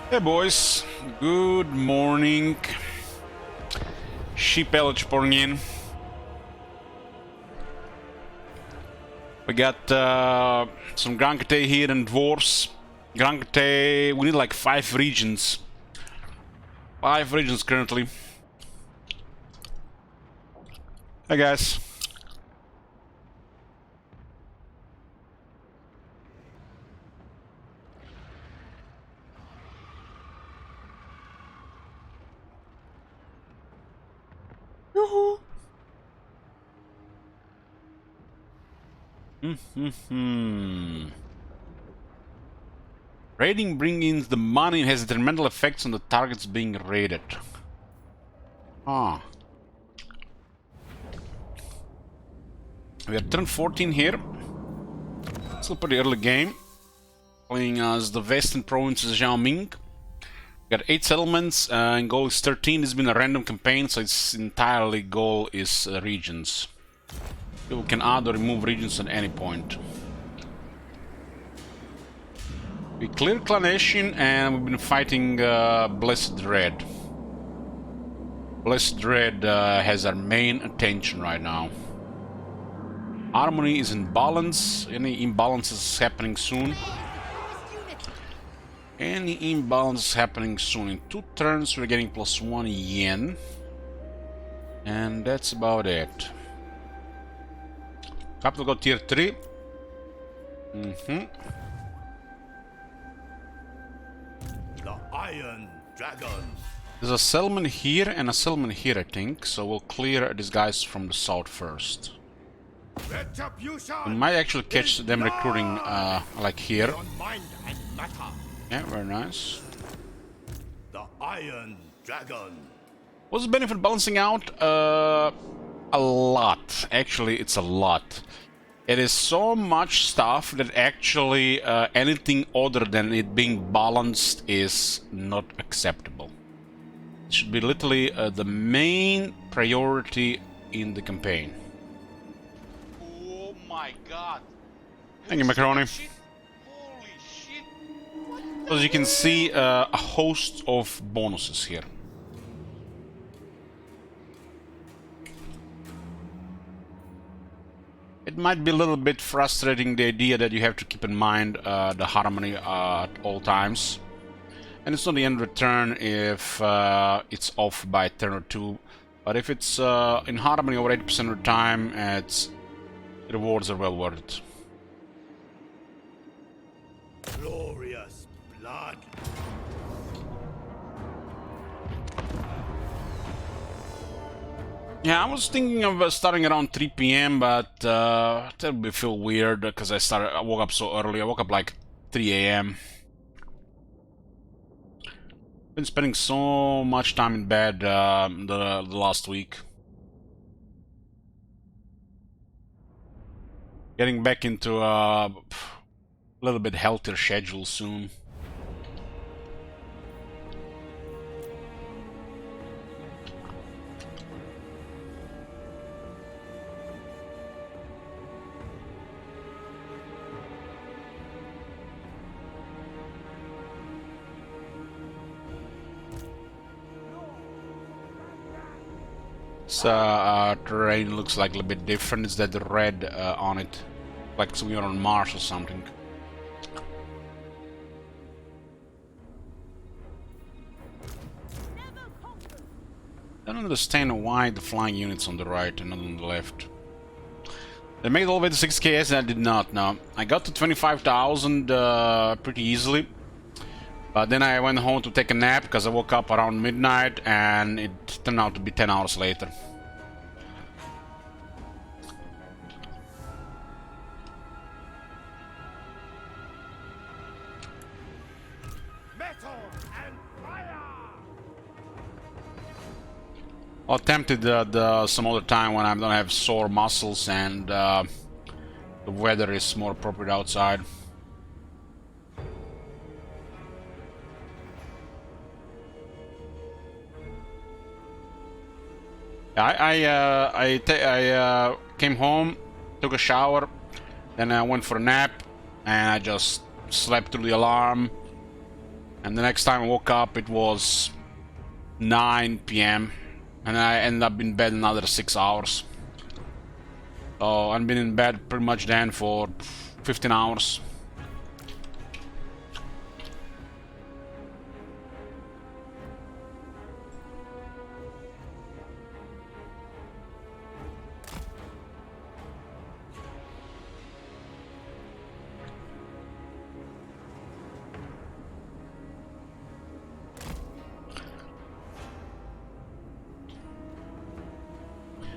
Hey boys, good morning. Sheep pellets pouring in. We got some Grankete here and Dwarfs. Grankete, we need like 5 regions. 5 regions currently. Hey guys. Yoo-hoo. Raiding brings in the money and has detrimental effects on the targets being raided. Ah. We are turn 14 here. Still pretty early game. Playing as the Western Provinces Xiaoming. We got 8 settlements and goal is 13. It's been a random campaign, so its entirely goal is regions. People can add or remove regions at any point. We cleared Clanation and we've been fighting Blessed Red. Blessed Red has our main attention right now. Harmony is in balance. Any imbalances happening soon? Any imbalance happening soon. In 2 turns we're getting +1 yen. And that's about it. Capital got tier 3. The Iron Dragon. There's a settlement here and a settlement here, I think. So we'll clear these guys from the south first. We might actually catch them recruiting like here. Yeah, very nice. The Iron Dragon. What's the benefit of balancing out? A lot. Actually, it's a lot. It is so much stuff that actually anything other than it being balanced is not acceptable. It should be literally the main priority in the campaign. Oh my god. Thank you, Macaroni. Holy shit. As you can see, a host of bonuses here. It might be a little bit frustrating, the idea that you have to keep in mind the harmony at all times. And it's not the end of the turn if it's off by a turn or 2. But if it's in harmony over 80% of the time, the rewards are well worth it. Glorious blood. Yeah, I was thinking of starting around 3 PM, but that would feel weird because I woke up so early. I woke up like 3 AM. Been spending so much time in bed the last week. Getting back into a little bit healthier schedule soon. This terrain looks like a little bit different. It's that red on it, like we're on Mars or something. I don't understand why the flying unit's on the right and not on the left. They made it all the way to 6KS and I did not, no. I got to 25,000 pretty easily. But then I went home to take a nap because I woke up around midnight and it turned out to be 10 hours later. Metal and fire. I'll attempt it some other time when I don't have sore muscles and the weather is more appropriate outside. I came home, took a shower, then I went for a nap, and I just slept through the alarm. And the next time I woke up, it was 9 p.m. and I ended up in bed another 6 hours. So I've been in bed pretty much then for 15 hours.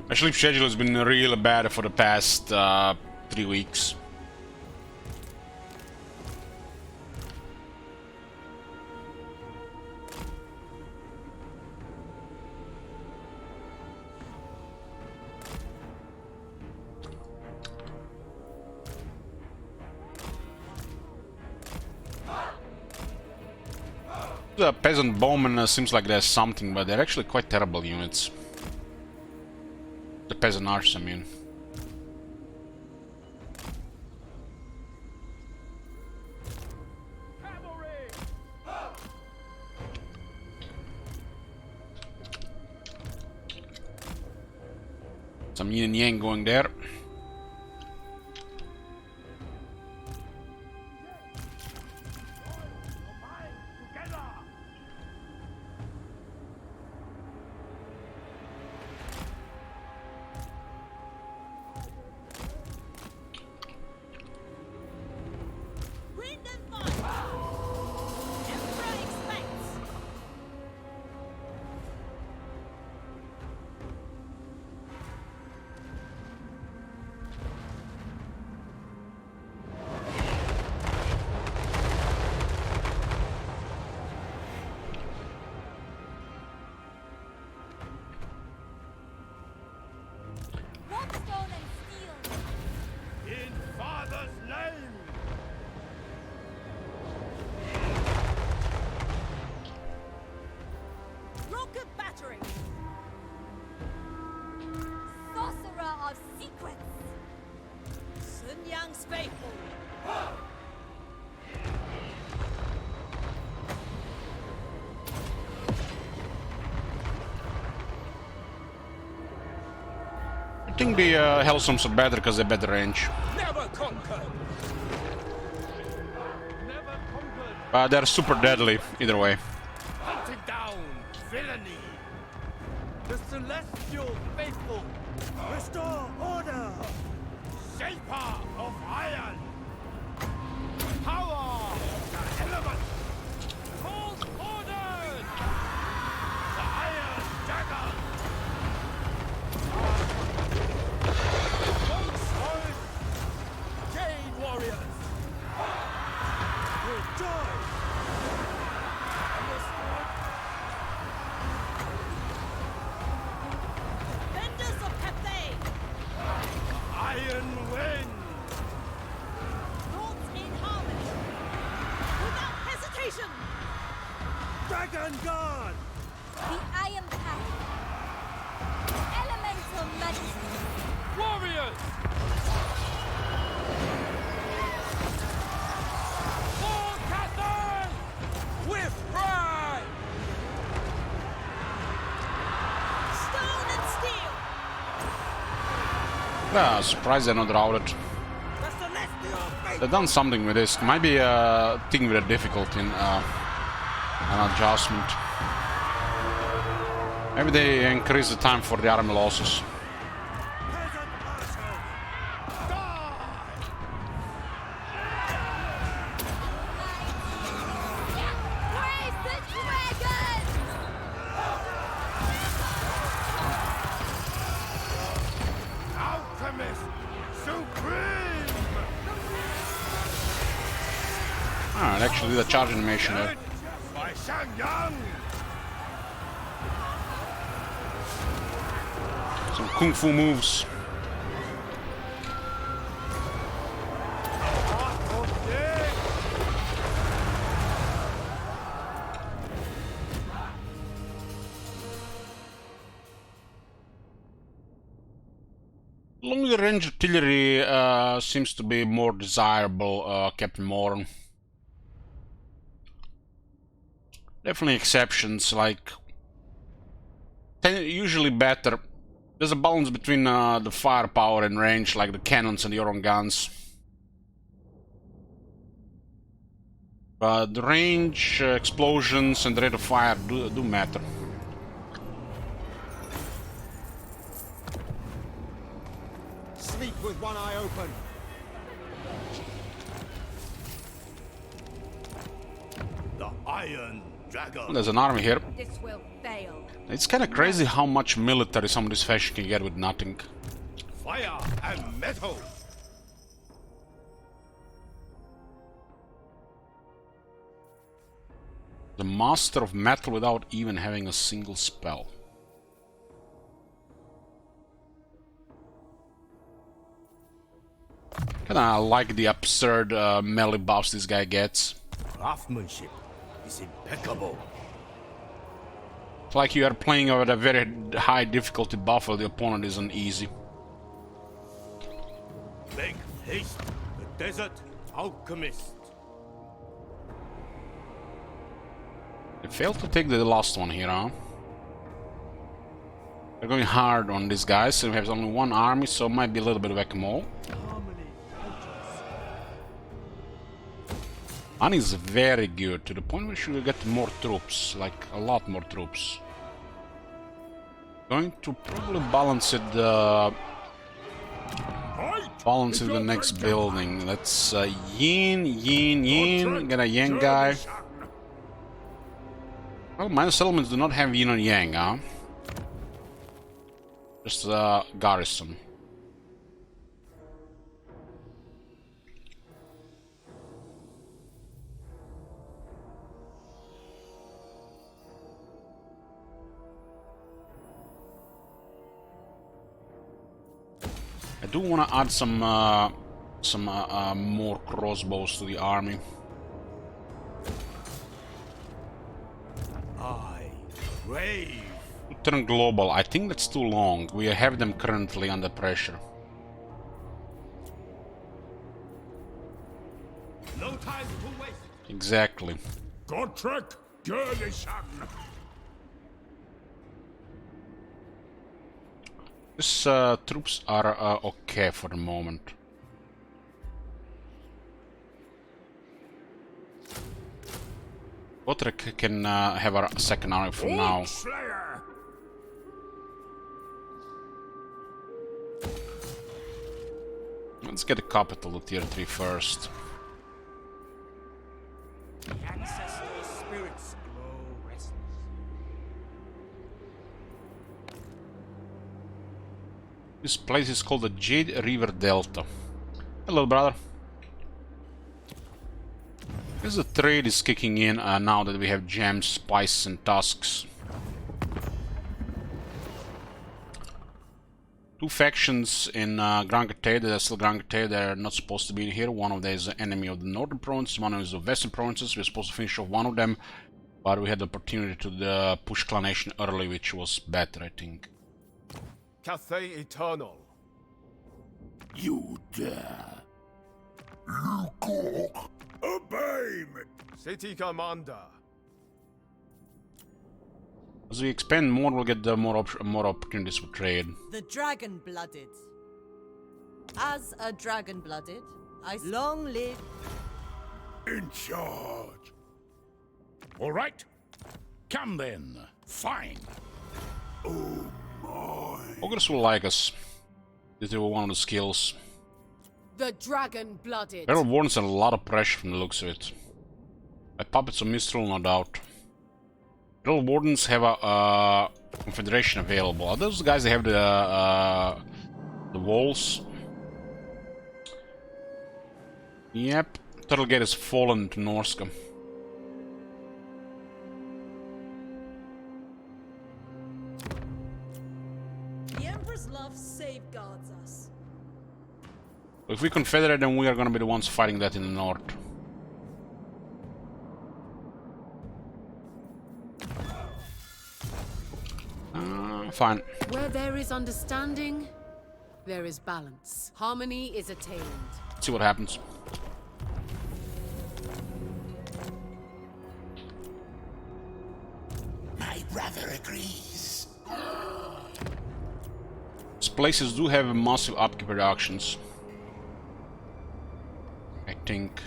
My sleep schedule has been really bad for the past 3 weeks. The peasant bowman seems like there's something, but they're actually quite terrible units. The peasant archers, I mean. Some yin and yang going there. In Father's name! Rocket battery! Sorcerer of secrets! Sun Yang's faithful! I think the Hellstorms are better because they're better range. Never conquered! Never conquered! But they're super deadly, either way. Hunting down villainy! The celestial faithful! Restore order! Shaper of iron! Power of the element! Hold ordered! The iron dagger! Jade warriors! With joy! Defenders of Cathay! Iron wind! Thoughts in harmony! Without hesitation! Dragon guard! The Iron Path! Elemental Majesty! Warriors! For Cathay! With pride! Stone and steel! Yeah, surprised they're not routed. The celestial faith! They've done something with this. Might be a thing with a difficulty in an adjustment. Maybe they increase the time for the army losses. Peasant archers! Die! Praise the dragon! Alchemist supreme! Ah, it actually did a charge animation there. By Shangyang! Some kung fu moves. Heart of death! Longer range artillery seems to be more desirable, Captain Moran. Definitely exceptions, like usually better. There's a balance between the firepower and range, like the cannons and your own guns. But the range, explosions, and the rate of fire do matter. Sleep with one eye open. The Iron Dragon. There's an army here. This will fail. It's kind of crazy how much military some of these fashions can get with nothing. Fire and metal. The master of metal without even having a single spell. Kinda like the absurd melee buffs this guy gets. Craftsmanship is impeccable. It's like you are playing with a very high difficulty buff while the opponent isn't easy. Make haste. The desert alchemist. They failed to take the last one here, huh? They're going hard on these guys, so we have only one army, so it might be a little bit of whack-a-mole. Ani is very good, to the point where we should get more troops, like a lot more troops. Going to probably balance it, balance it the next building. That's Yin, get a Yang guy. Well, minor settlements do not have Yin and Yang, huh? Just garrison. I do want to add some more crossbows to the army. I crave. Turn global. I think that's too long. We have them currently under pressure. No time to waste. Exactly. Gotrek, Gerdishan. These troops are okay for the moment. Gotrek can have a second army for now. Slayer. Let's get the capital to tier 3 first. The ancestral spirits grow restless. This place is called the Jade River Delta. Hello, brother. Guess the trade is kicking in now that we have gems, spices, and tusks. Two factions in Grand Gate that are still Grand Gate, they're not supposed to be here. One of them is the enemy of the northern provinces, one is the western provinces. We're supposed to finish off one of them, but we had the opportunity to push Clan Nation early, which was better, I think. Cathay Eternal. You dare? You cock? Obey me! City Commander. As we expand more, we'll get more opportunities for trade. The dragon-blooded. As a dragon-blooded, I long live. In charge! All right. Come then. Fine. Oh my! Ogres will like us. This is one of the skills. The dragon-blooded. Herald Wardens are a lot of pressure from the looks of it. My puppets of Mistral, no doubt. Herald Wardens have a confederation available. Are those the guys that have the walls? Yep. Turtlegate has fallen to Norska. The Emperor's love safeguards us. If we confederate, then we are gonna be the ones fighting that in the north. Fine. Where there is understanding, there is balance. Harmony is attained. Let's see what happens. . brother agrees. These places do have massive upkeep reductions, I think.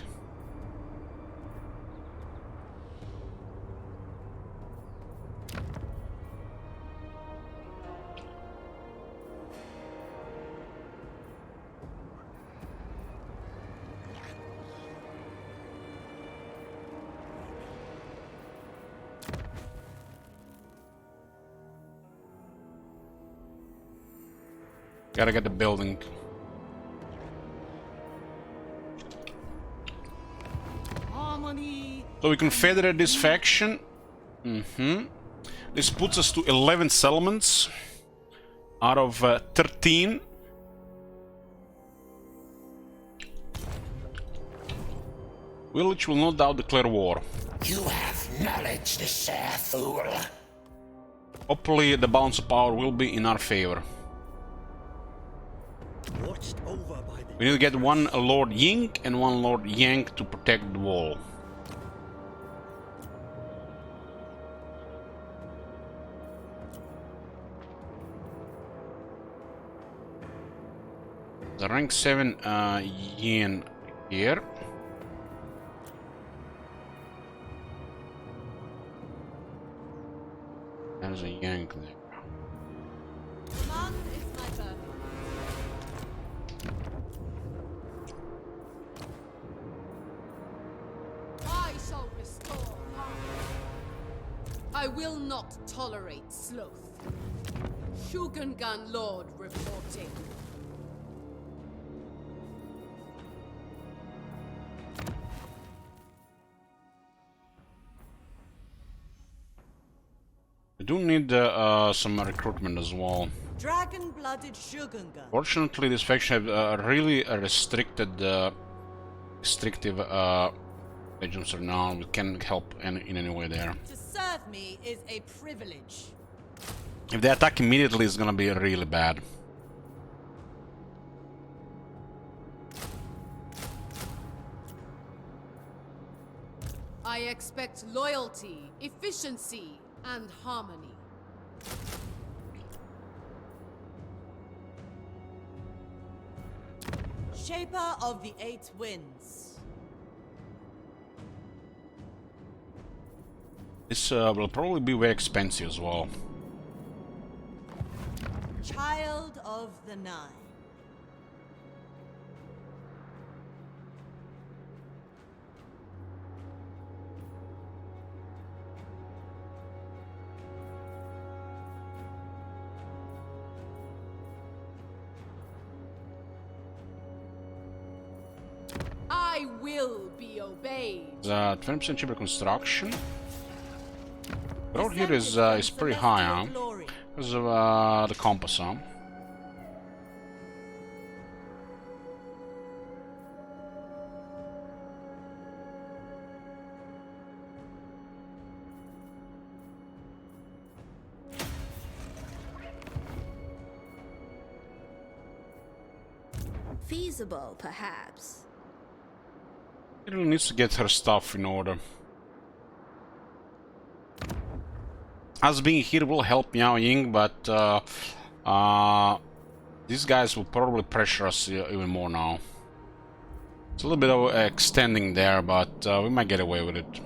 Gotta get the building. Harmony. So we confederate this faction. This puts us to 11 settlements out of 13. Village will no doubt declare war. You have knowledge to share, fool. Hopefully the balance of power will be in our favor. Watched over by the We need to get one Lord Ying and one Lord Yang to protect the wall. The rank 7 Yin here. There's a Yang there. Command is my birthright. I shall restore harmony. I will not tolerate sloth. Shugengan Lord reporting. We do need some recruitment as well. Dragon-blooded Shugungan. Fortunately, this faction have really restricted, restrictive legends now. We can't help in any way there. To serve me is a privilege. If they attack immediately, it's gonna be really bad. I expect loyalty, efficiency, and harmony. Shaper of the Eight Winds. This will probably be very expensive as well. Child of the Nine. I will be obeyed. 20% cheaper construction. Road here is pretty high, huh? Glory. Because of the compass, huh? Feasible, perhaps. She needs to get her stuff in order. Us being here will help Miao Ying, but these guys will probably pressure us even more now. It's a little bit of extending there, but we might get away with it.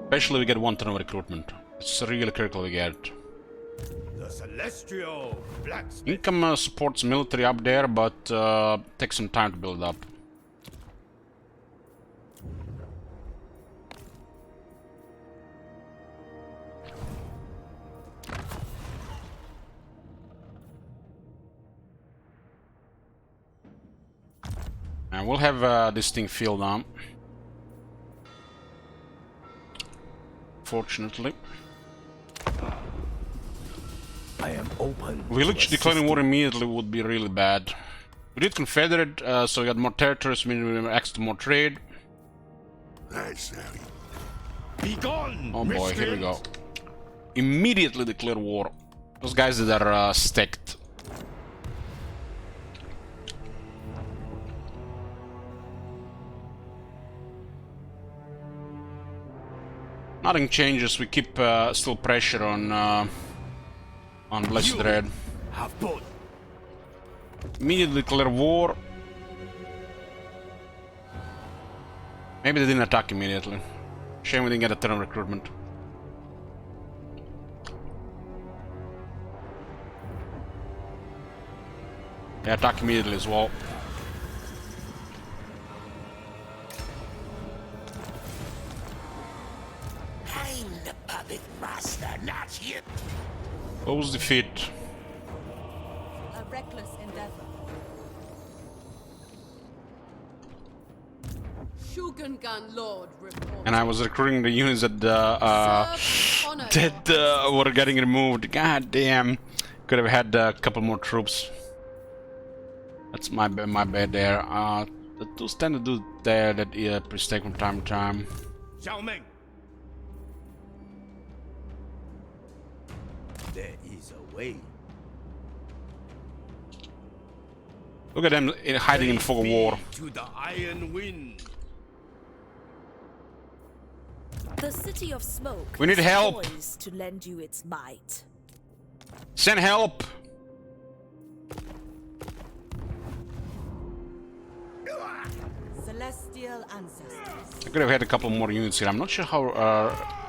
Especially if we get one turn of recruitment. It's really critical we get it. The Celestial Blacksmith. Income supports military up there, but takes some time to build up. And we'll have this thing filled up. Fortunately. I am open. Village declaring war immediately would be really bad. We did confederate, so we got more territories, meaning we access to more trade. That's how you... Be gone. Oh boy, here we go. miscreant. Immediately declare war. Those guys that are stacked. Nothing changes. We keep still pressure on Blessed Red. Have fun. Immediately declare war. Maybe they didn't attack immediately. Shame we didn't get a turn of recruitment. They attack immediately as well. I'm the puppet master, not you. Close defeat. A reckless endeavor. Shugengan Lord report. And I was recruiting the units that Honor. were getting removed. God damn. Could have had a couple more troops. That's my bad there. The two standard dude there that mistake from time to time. Xiao Meng. There is a way. Look at them hiding in the fog of war. To the Iron Wind. The City of Smoke We need is help. poised to lend you its might. Send help! Celestial ancestors. I could have had a couple more units here. I'm not sure how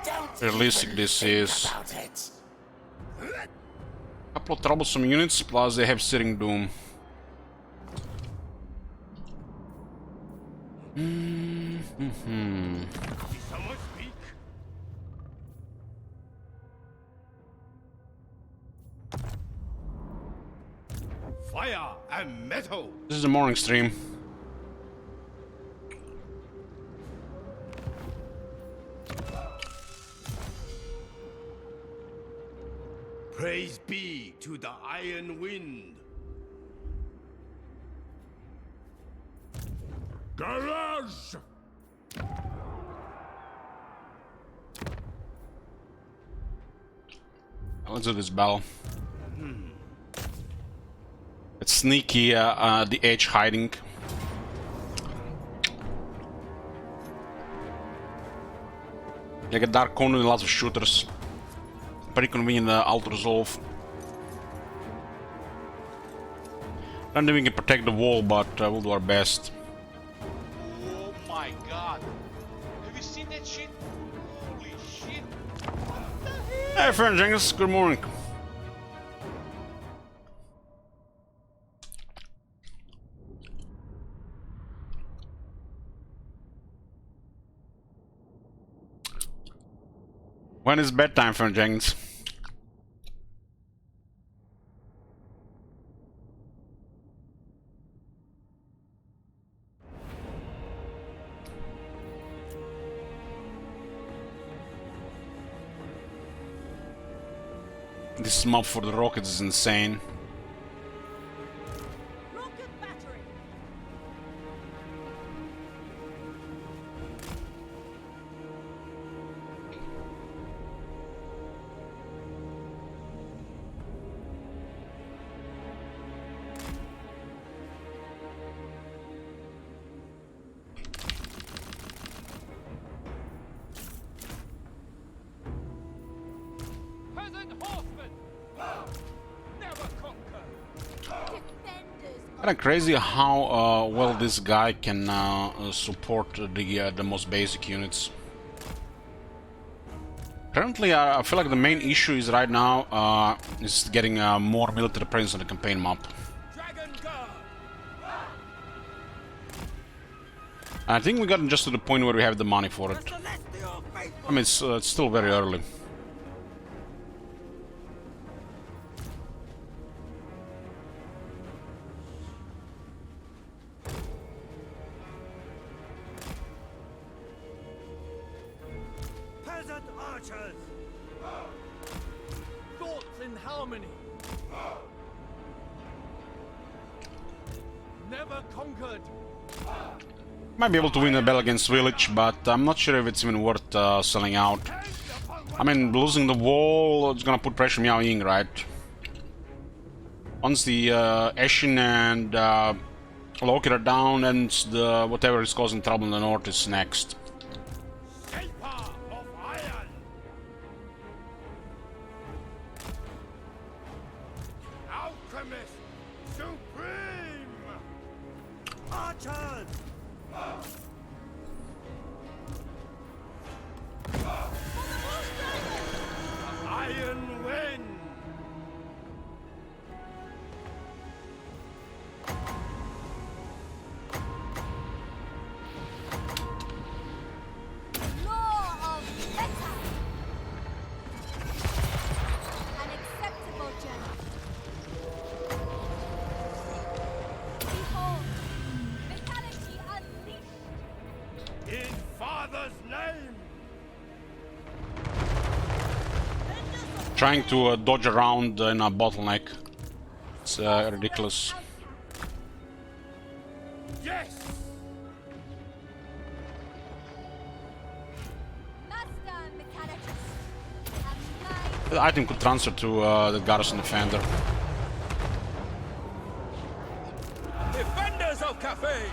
Don't realistic even this think is. about it. Couple of troublesome units, plus they have Searing Doom. Did someone speak? Fire and metal. This is the morning stream. Praise be to the Iron Wind. Garage! Let's do this battle. It's sneaky, the edge hiding. Like a Dark Conan and lots of shooters. Pretty convenient alt resolve. Don't think we can protect the wall, but we'll do our best. Oh my god. Have you seen that shit? Holy shit. Hey, friend Jenkins, good morning. When is bedtime, friend Jenkins? This mob for the rockets is insane. Rocket battery. Peasant horsemen. Never conquer. Kinda crazy how well this guy can support the most basic units. Currently, I feel like the main issue is right now is getting more military presence on the campaign map. Dragon Guard. I think we got just to the point where we have the money for it. Celestial faithful. I mean, it's still very early. Peasant archers. Thoughts in harmony. Never conquered. Might be able to win a battle against Village, but I'm not sure if it's even worth selling out. I mean, losing the wall, it's gonna put pressure on Miao Ying, right? Once the Eshin and Loki are down, and the whatever is causing trouble in the north is next. Shaper of iron. trying to dodge around in a bottleneck. It's ridiculous. Yes! Master Mechanicus. The item could transfer to the Garrison Defender. Defenders of Cafe!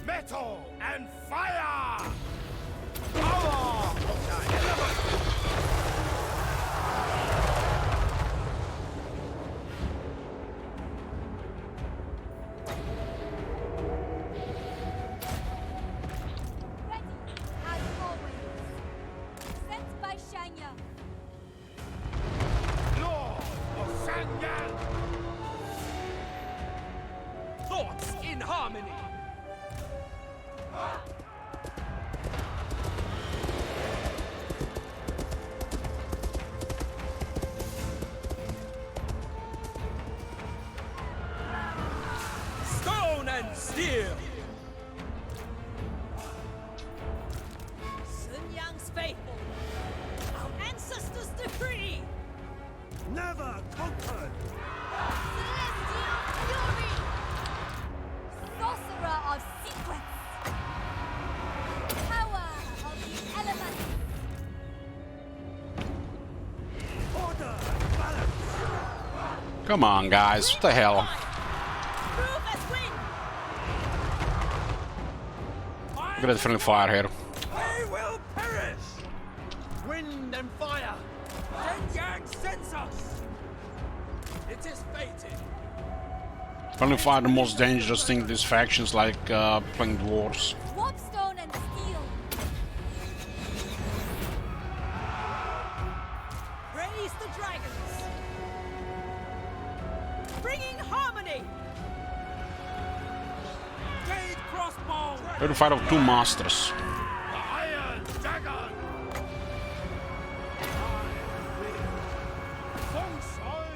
Metal and fire! Power of the element! Ready, as always. Sent by Shanya. Lord of Shangyang! Thoughts in harmony! Stone and steel! Sun Yang's faithful. Our ancestors' decree. Never conquered! Celestial fury. Sorcerer of secrets. Power of the elements. Order and balance! Come on, guys, what the hell? Prove as wind. Look at that friendly fire here. They will perish! Wind and fire! Shenyang sends us! It is fated! Friendly fire, the most dangerous thing. These factions like playing dwarves. Warpstone and steel. Raise the dragons. Bringing harmony. Jade crossbow! Friendly fire of two masters. The Iron Dragon! Feng Shui!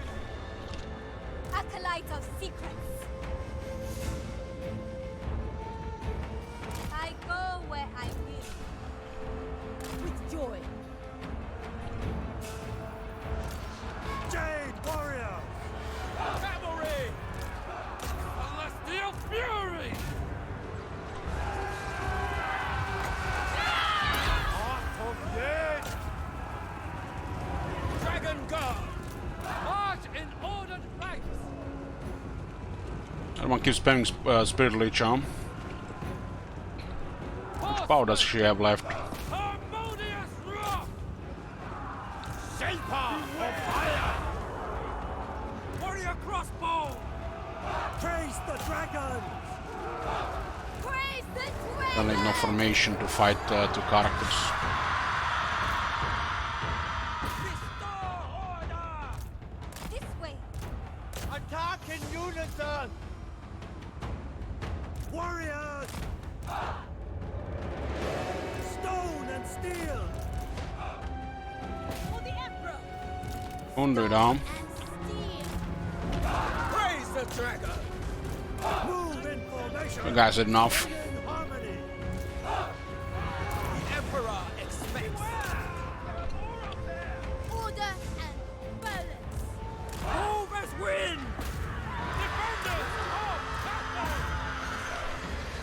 Acolyte of secrets. I go where I will. With joy. Jade Warrior! Cavalry! Celestial fury! Heart of Jade! Dragon Guard! March in ordered ranks! Everyone keeps spamming Spirit Leech on. What power does she have left? Harmonious wrath! Shaper of Fire! Warrior crossbow! Praise the dragon! Praise the Don't need no formation to fight two characters. Restore order! This way. Attack in unison! Warriors! Stone and steel! For the Emperor. Undo down. And steel. Praise the dragon! Move in formation! You guys had enough. In harmony! The Emperor expects! Order and balance. Move as wind! Defenders of Cafe!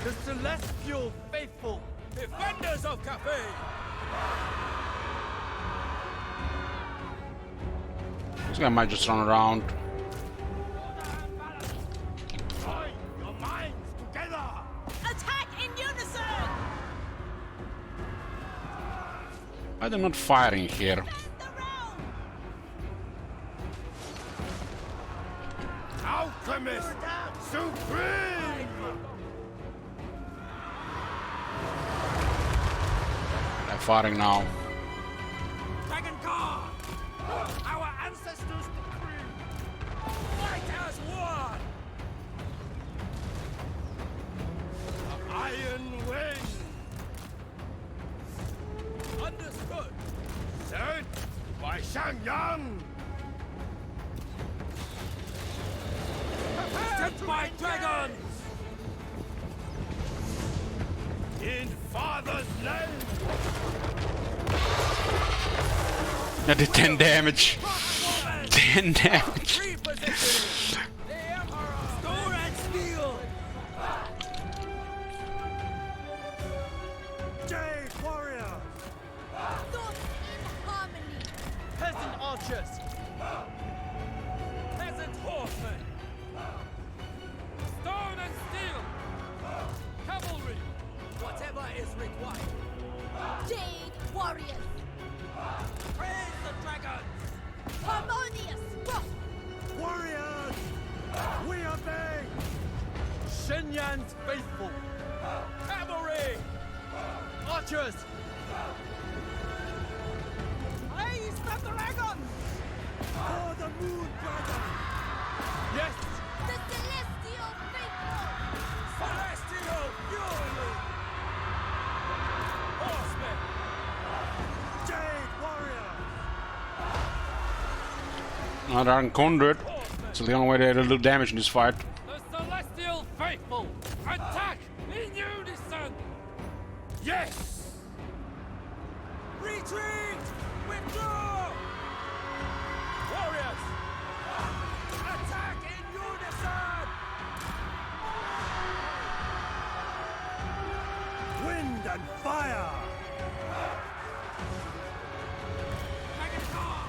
The celestial faithful! Defenders of Cafe! This guy might just run around. Join your minds together! Attack in unison. Why are they not firing here? Stand around. Alchemist Supreme! They're firing now. Dragon Guard! Our ancestors decree! Fight as one! Iron Wind! Understood! Sent by Shangyang! Sent by dragons! In Father's land! That did 10 damage. 10 damage. Store and steel! Jade warrior! Thoughts in harmony. Peasant archers! Peasant horsemen! Stone and steel! Cavalry! Whatever is required! Jade warriors. Praise the dragons! Harmonious rock. Warriors! We obey! Shenyan's faithful! Cavalry! Archers! Praise the dragons! For the moon dragon! Yes! The celestial faithful. Celestial fury! Horsemen! Jade warrior! Another conduit. It's the only way they'll do damage in this fight. The celestial faithful! Attack in unison! Yes! Retreat! Withdraw! Warriors! Attack in unison! Wind and fire! Magnetar!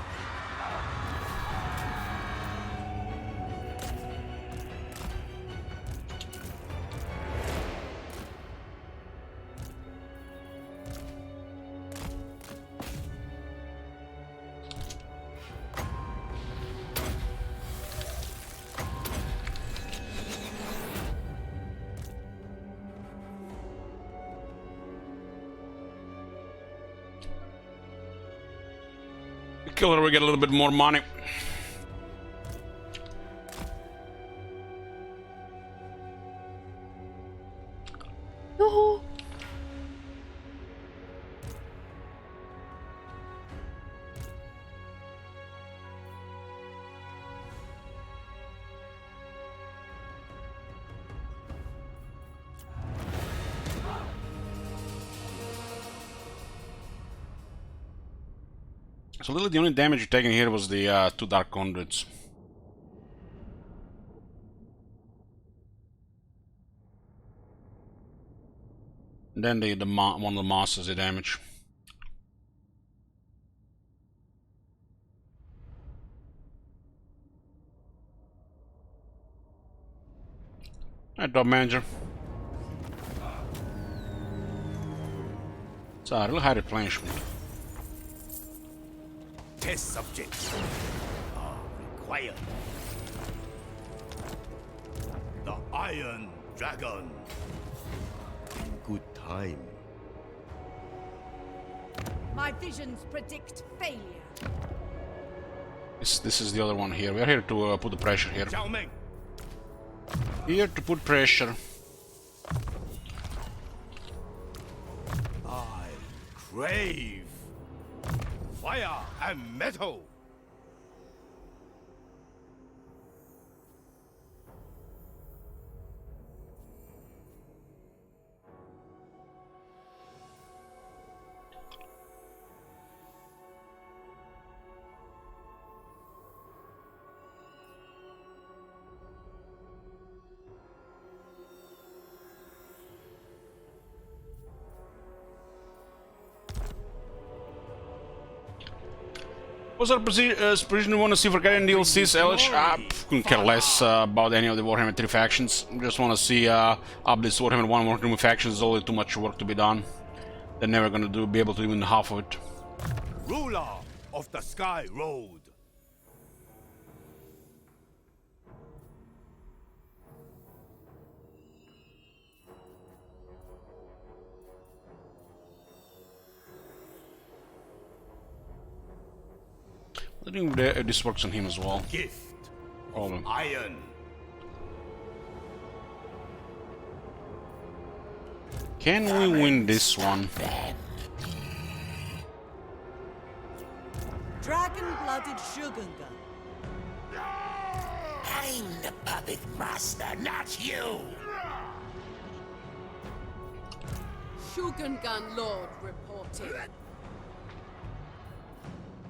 Kill her, we get a little bit more money. So really the only damage you're taking here was the 2 Dark Conduits. And then one of the masters the damage. Alright, Top Manager. It's a real high replenishment. Test subjects are required. The Iron Dragon. In good time. My visions predict failure. This is the other one here. We're here to put the pressure here. Zhao Meng. Here to put pressure. I crave fire and metal. What's our position we want to see for getting DLCs, Elish? Couldn't care less about any of the Warhammer 3 factions. Just want to see updates to Warhammer 1 and Warhammer factions. There's only too much work to be done. They're never gonna be able to do even half of it. Ruler of the Sky Road. I think this works on him as well. Gift All of them. iron. Can we win this one? Dragon-blooded Shogunga. I'm the puppet master, not you! Shogungan Lord reporting.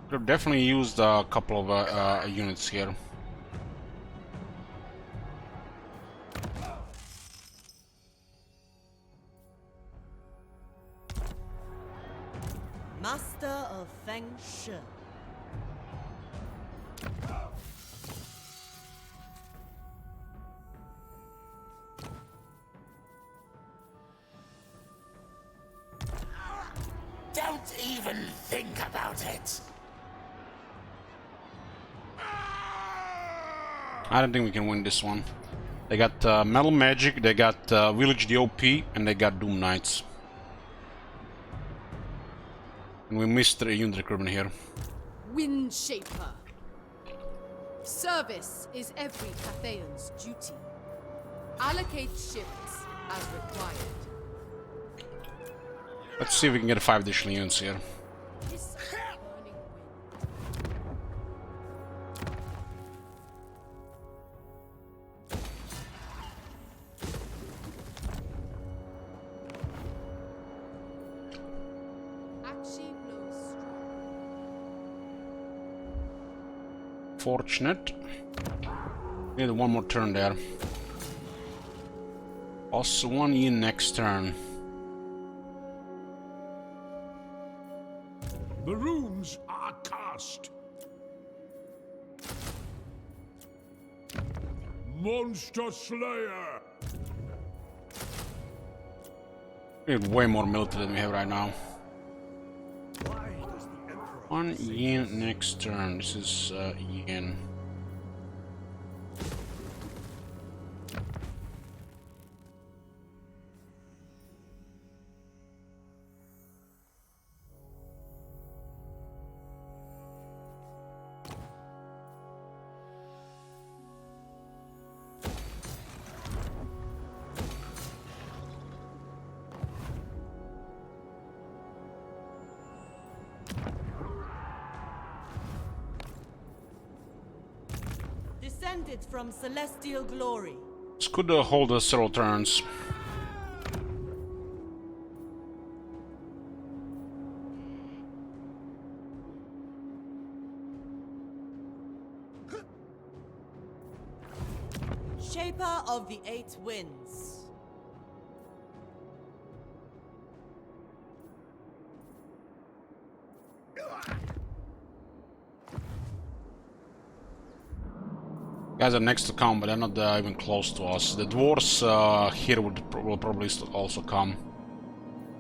Could have definitely used a couple of units here. Master of Feng Shi. Don't even think about it. I don't think we can win this one. They got Metal Magic, they got Village DOP, and they got Doom Knights. And we missed the unit recruitment here. Wind Shaper. Service is every Cathayan's duty. Allocate shifts as required. Let's see if we can get 5 additional units here. Kiss of burning wind. Akshi blows strong. Fortunate. Need one more turn there. Also 1 in next turn. The runes are cast. Monster Slayer. We have way more military than we have right now. 1 yen next turn. This is yen. Descended from celestial glory. This could hold us several turns. Shaper of the Eight Winds. Guys are next to come, but they're not even close to us. The dwarves here will probably also come.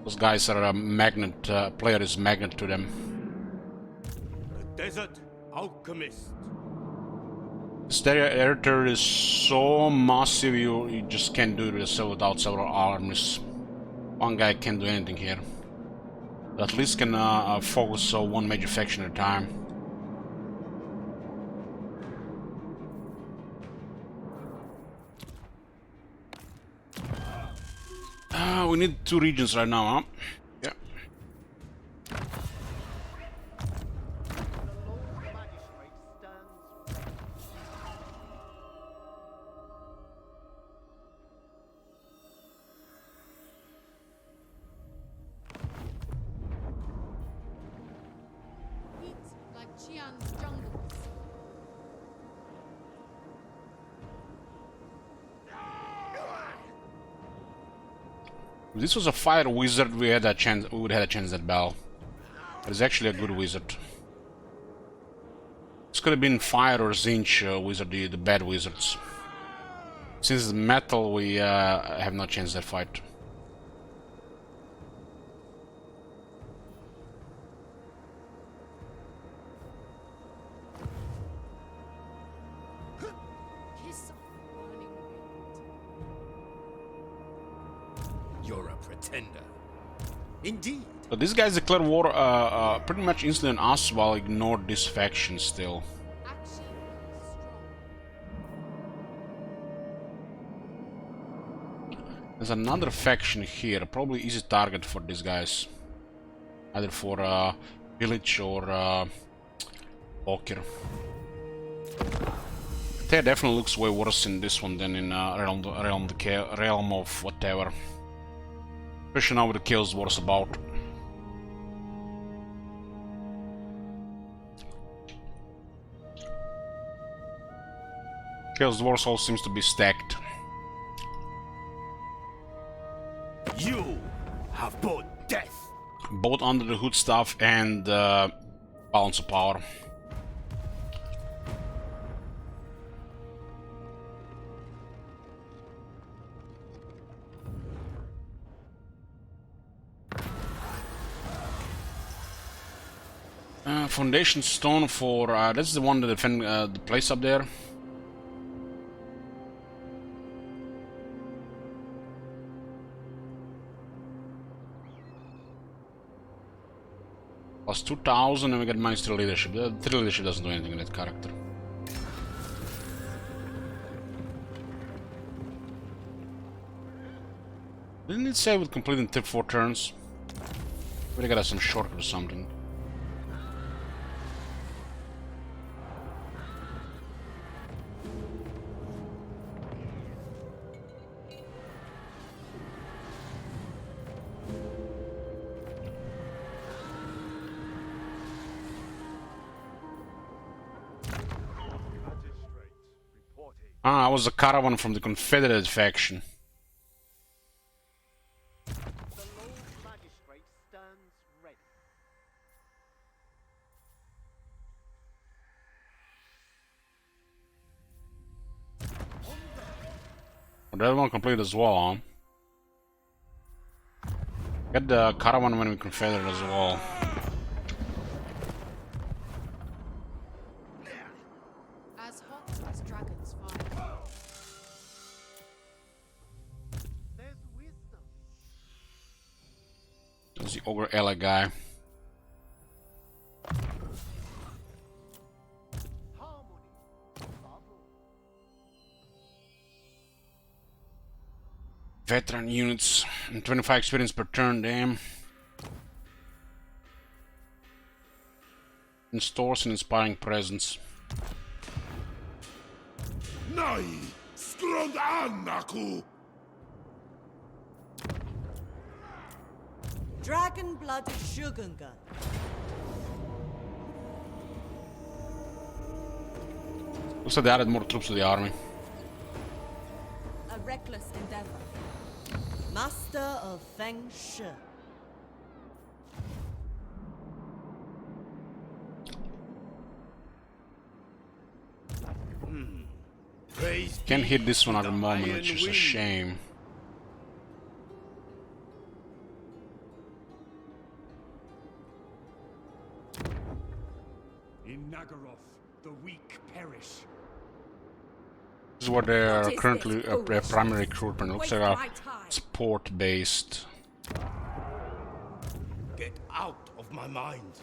Those guys are a magnet, player is magnet to them. The Desert Alchemist. This territory is so massive, you just can't do it without several armies. One guy can't do anything here. But at least can focus on one major faction at a time. We need 2 regions right now, huh? Yeah. Heat like Qian's jungles. If this was a fire wizard, we had a chance. We would have had a chance at Bell. But it's actually a good wizard. This could have been fire or Zinch wizard, the bad wizards. Since it's metal, we have no chance at that fight. Kiss of burning wind. You're a pretender. Indeed. But these guys declared war pretty much instantly on us while ignored this faction still. Akshi blows strong. There's another faction here, probably easy target for these guys. Either for Village or Walker. They definitely looks way worse in this one than in Realm of whatever. Especially now with the Chaos Wars about. Chaos Dwarfs all seems to be stacked. You have brought death. Both under the hood stuff and balance of power. Foundation stone for that's the one that defend the place up there. Plus 2000 and we get minus 3 leadership. 3 leadership doesn't do anything in that character. Didn't it say it would complete in 4 turns? We got us some shortcut or something. Ah, I was a caravan from the Confederate faction. The Lord Magistrate stands ready. Well, that one completed as well, huh? Get the caravan when we Confederate as well. As hot as dragon's fire. There's wisdom. There's the Ogre Ella guy. Harmony. Bubble. Veteran units and 25 experience per turn, damn. And stores an inspiring presence. Nai, skrond annaku. Dragon-blooded Shogunga. Looks like they added more troops to the army. A reckless endeavor. Master of Feng Shi. Praise Can't be hit this one to at the the moment, Iron which is a Wind. shame. In Nagaroth, the weak perish. This is where they're What is currently this their foolishness? primary recruitment. Looks Waste like my a time. sport-based. Get out of my mind.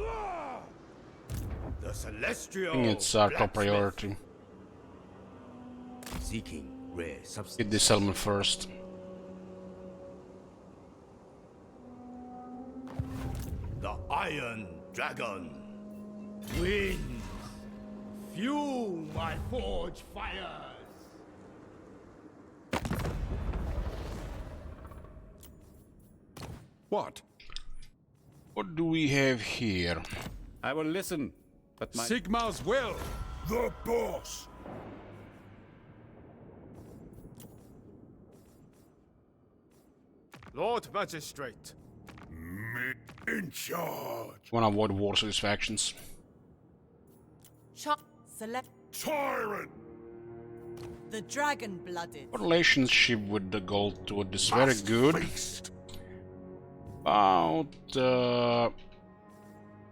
Ah! The celestial. I think it's our top blacksmith. priority. Seeking rare substance. Hit this element first. The Iron Dragon. Winds. Fuel my forge fires. What? What do we have here? I will listen, but my... Sigma's will. The boss. Lord Magistrate. Me in charge. Want to avoid wars with these factions. Select Tyrant. the dragon-blooded. What relationship with the gold to it is very good. Feast. About oh,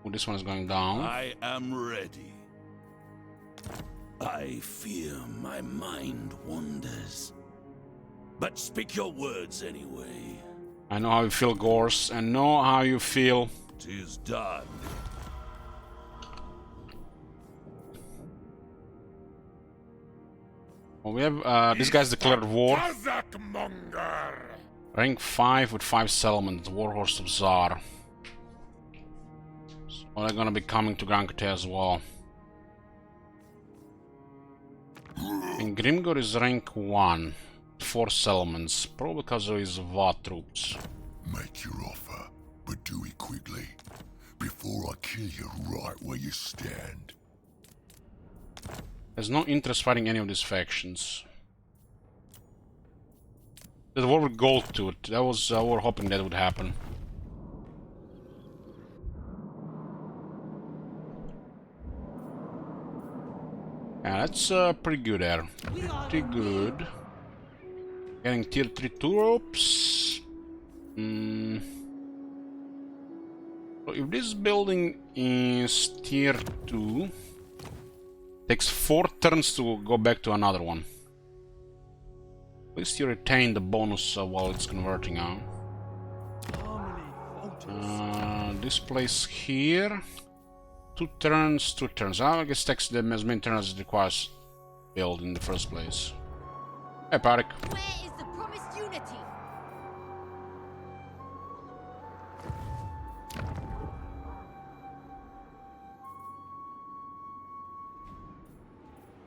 this one is going down. I am ready. I fear my mind wanders. But speak your words anyway. I know how you feel, Gorse, and know how you feel. 'Tis done. Well, we have this guy's declared war. Kazakmonger. Rank 5 with 5 settlements, Warhorse of Tsar. So they're gonna be coming to Grand Kate as well. And Grimgor is rank 1, 4 settlements, probably because of his VA troops. Make your offer, but do it quickly, before I kill you right where you stand. There's no interest fighting any of these factions. There's war with Goldtooth. That was we were hoping that would happen. Yeah, that's pretty good there. Pretty good. Getting tier 3 troops. So if this building is tier 2, takes 4 turns to go back to another one. At least you retain the bonus while it's converting out. This place here. 2 turns, 2 turns. I guess takes them as many turns as it requires build in the first place. Hey, Parik. Where is the promised unity?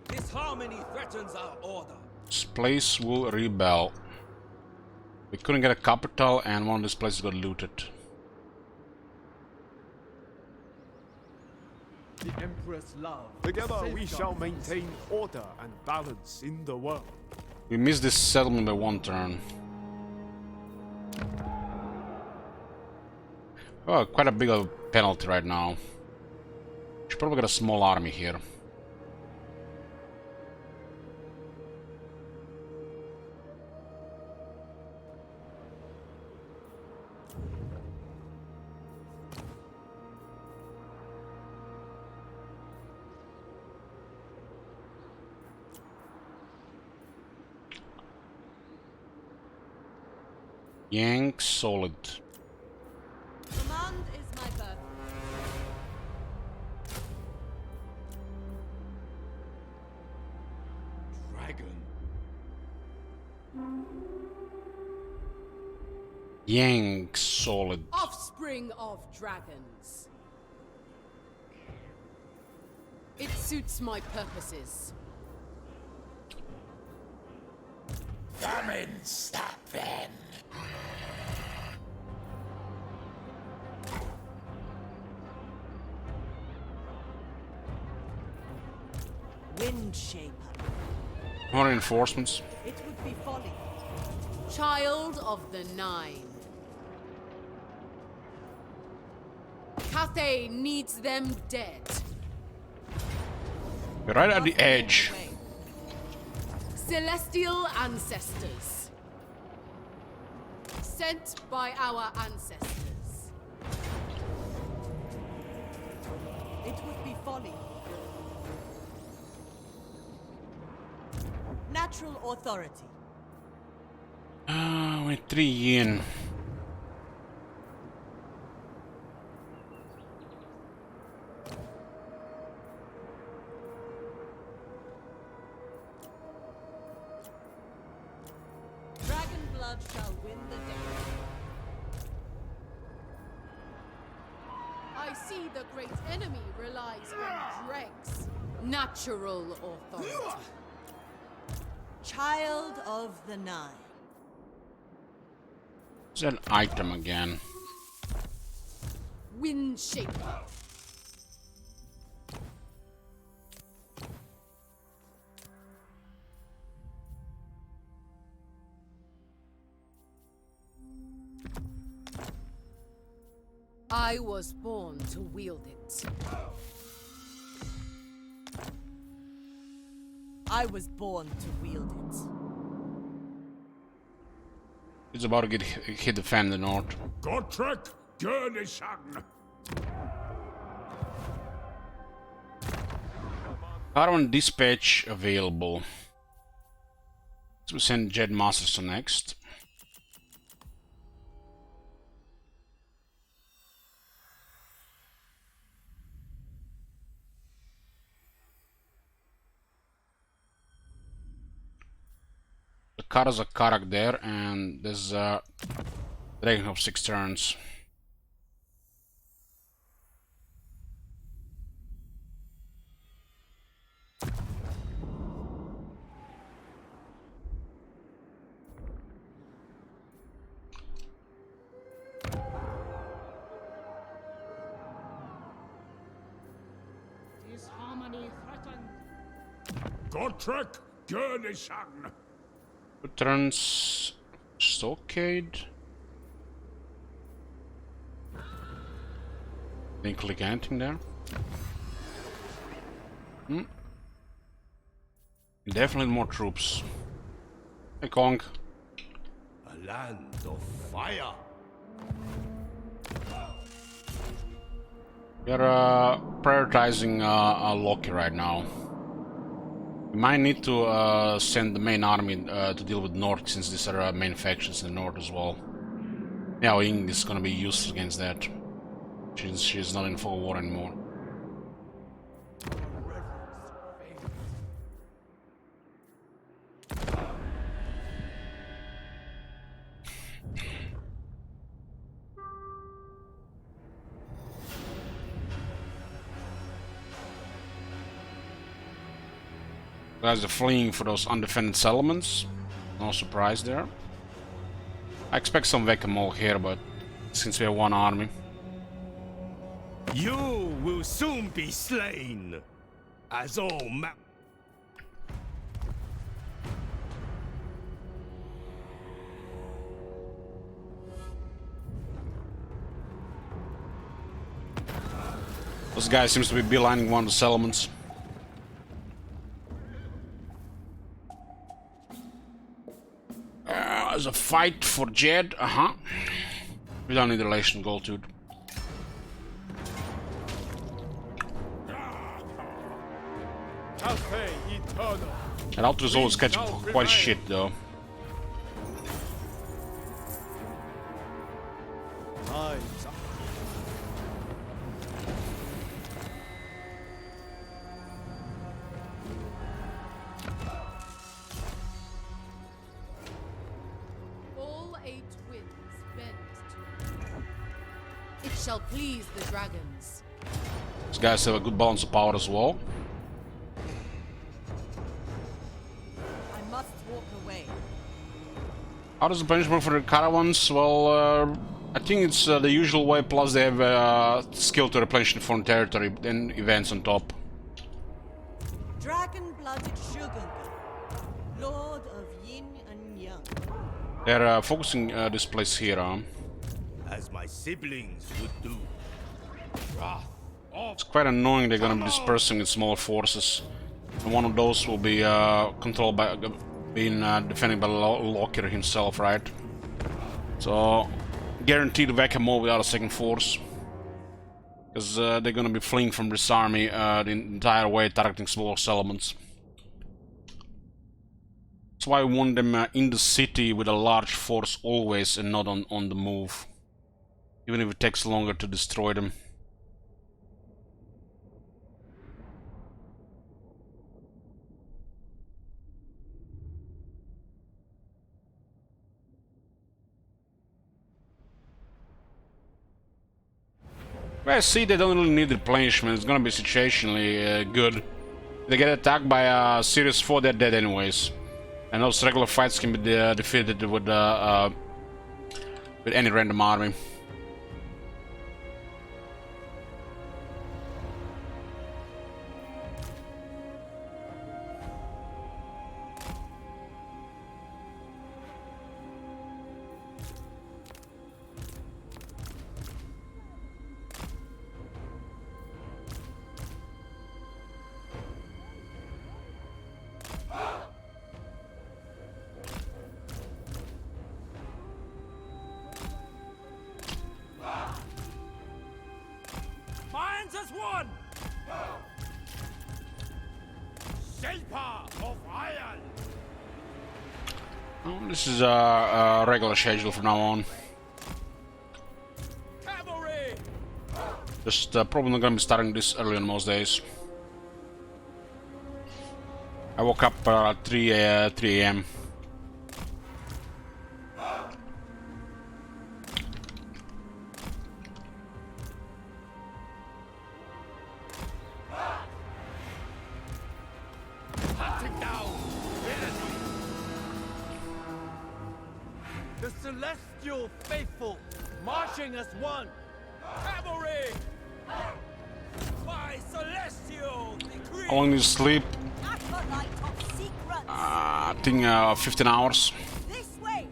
Disharmony threatens our order. This place will rebel. We couldn't get a capital and one of these places got looted. The Emperor's love. Together we shall maintain order and balance in the world. We missed this settlement by 1 turn. Oh, quite a big of a penalty right now. Should probably get a small army here. Yank solid. Command is my birth. Dragon. Yank solid. Offspring of dragons. It suits my purposes. Come and stop them. Windshaper. More reinforcements. It would be folly. Child of the Nine. Cathay needs them dead. We're right at the edge. Celestial ancestors. Sent by our ancestors. It would be folly. Natural authority. With 3 yen. Dragon blood shall win the day. I see the great enemy relies on dregs. Natural authority. Child of the Nine. It's an item again. Windshaper. I was born to wield it. I was born to wield it. It's about to get hit the fan in the north. Gotrek Gurnishan. Caravan dispatch available. So we send Jed Masters to next. Kara's a Karak there, and there's a Dragon of 6 turns. Disharmony threatened. Gotrek Gurnishan. Returns stockade. Didn't click anything there. Definitely more troops. Hey Kong. A land of fire. We are prioritizing Loki right now. We might need to send the main army to deal with North, since these are main factions in the North as well. Yeah, Ying is gonna be useless against that. She's not in full war anymore. Guys are fleeing for those undefended settlements. No surprise there. I expect some Whack-A-Mole here, but since we have one army. You will soon be slain, as all This guy seems to be beelining one of the settlements. There's a fight for Jed, We don't need the relation gold, dude. And Altra's always catching quite shit, though. All 8 winds bend to it. It shall please the dragons. These guys have a good balance of power as well. I must walk away. How does the punishment for the caravans? Well, I think it's the usual way, plus they have skill to replenish the foreign territory, then events on top. Dragon-blooded sugar, Lord of Yin and Yang. They're focusing this place here, as my siblings would do. It's quite annoying they're gonna be dispersing in smaller forces. And one of those will be controlled by, being defended by Loki himself, right? So, guaranteed Whack-A-Mole without a second force. Because they're gonna be fleeing from this army the entire way, targeting smaller settlements. That's why I want them in the city with a large force always, and not on the move. Even if it takes longer to destroy them. Well, see, they don't really need replenishment. It's gonna be situationally good. If they get attacked by a serious foe, they're dead anyways. And those regular fights can be defeated with any random army. Minds as one! Shaper of iron! Oh, this is a regular schedule from now on. Cavalry! Just probably not gonna be starting this early on most days. I woke up at 3 a.m. The celestial faithful, marching as one! Cavalry! By celestial decree! I want you to sleep. I think 15 hours. This way.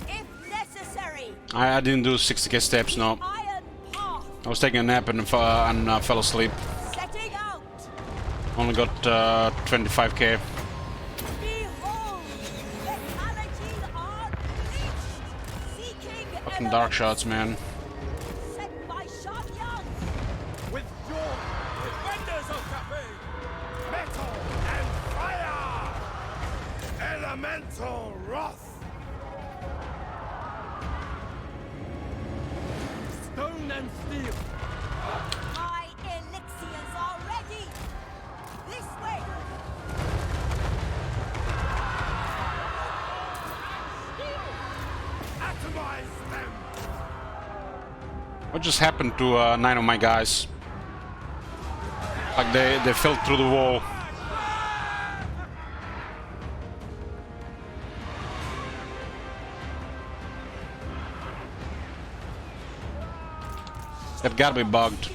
If necessary. I didn't do 60k steps, no. Iron path. I was taking a nap and fell asleep. Setting out. Only got 25k. Behold, fatalities are unleashed. Seeking Fucking dark shots, man. Set by Shan Yang. Withdraw! Defenders of Cafe! Metal and fire! Elemental wrath! Stone and steel! My elixirs are ready. This way. Atomize them! What just happened to 9 of my guys? Like they fell through the wall. That gotta be bugged.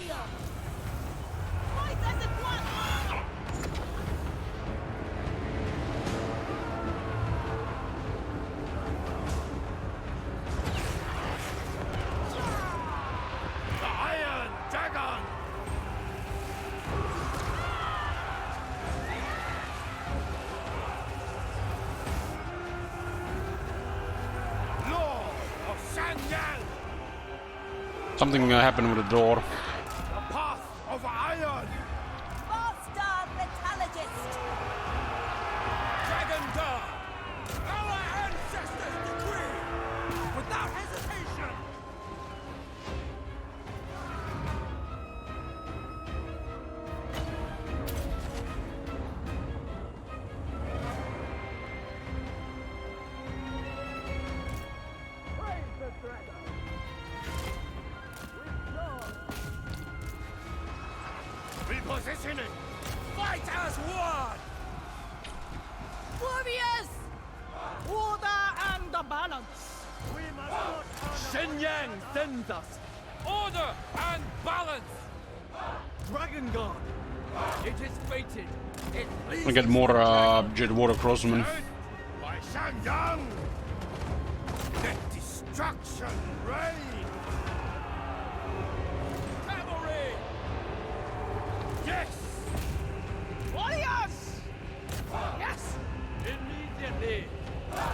The Iron Dragon! Lord of Shanyang! Something happened with the door. The path of iron! Master metallurgist. Dragon God! Our ancestors decree! Without hesitation! Praise the dragon! Repositioning! Fight as one! Warriors. Order and the balance. We must not Shenyang sends us order and balance. Dragon God! It is fated. It pleases I get more Jet Water Crossman. By Shanyang! Let destruction reign! cavalry. Yes! Warriors. Yes. Immediately.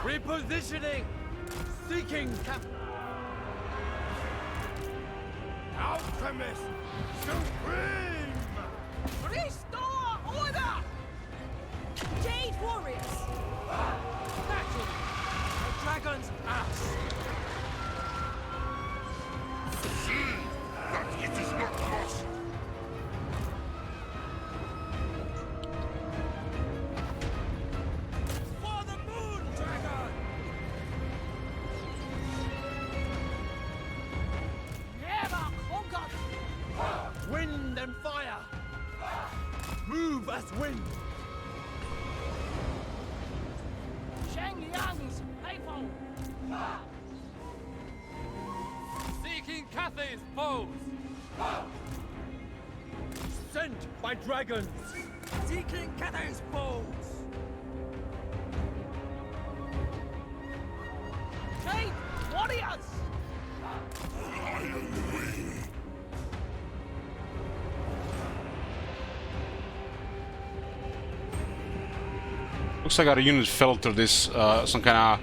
Repositioning. Seeking cap. Alchemist Supreme! Restore order. Jade warriors. Naturally. The dragon's ass. That it is not lost. For the moon dragon. Never conquered. Wind and fire. Move as wind. Shang Yang is faithful. Seeking Cathay's foes. Sent by dragons. Seeking Cathay's foes. Jade warriors. Iron Wing. Looks like our unit fell through this some kind of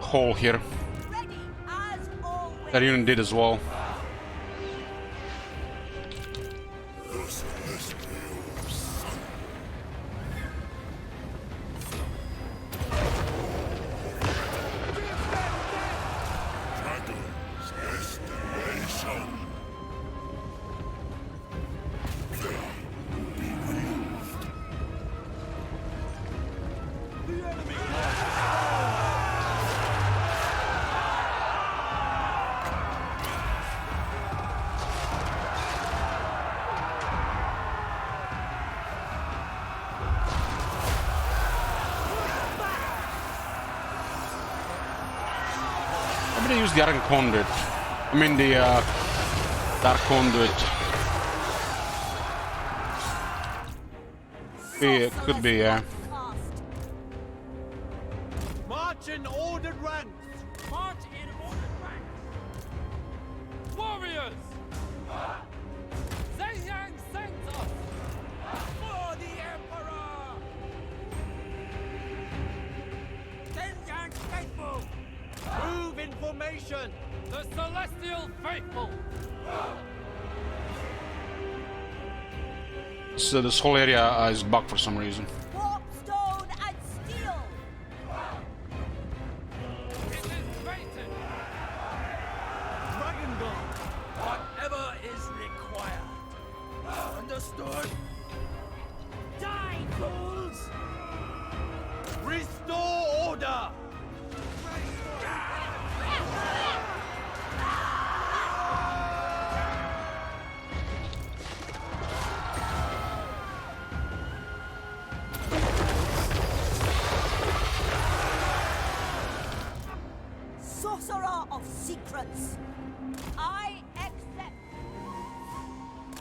hole here. Ready as always. That unit did as well. The Celestial Sun. Dragon's destination. Maybe they use the Iron Conduit. I mean the Dark Conduit. Could be, yeah. March in ordered ranks! March in ordered ranks! Warriors! Zhejiang sends us! For the Emperor! Zhejiang faithful! Move in formation! The Celestial Faithful! So this whole area is bugged for some reason. Warp stone and steel! It is fated! Dragon God! Whatever is required. Understood? Die, fools! Restore order! Sorcerer of secrets! I accept!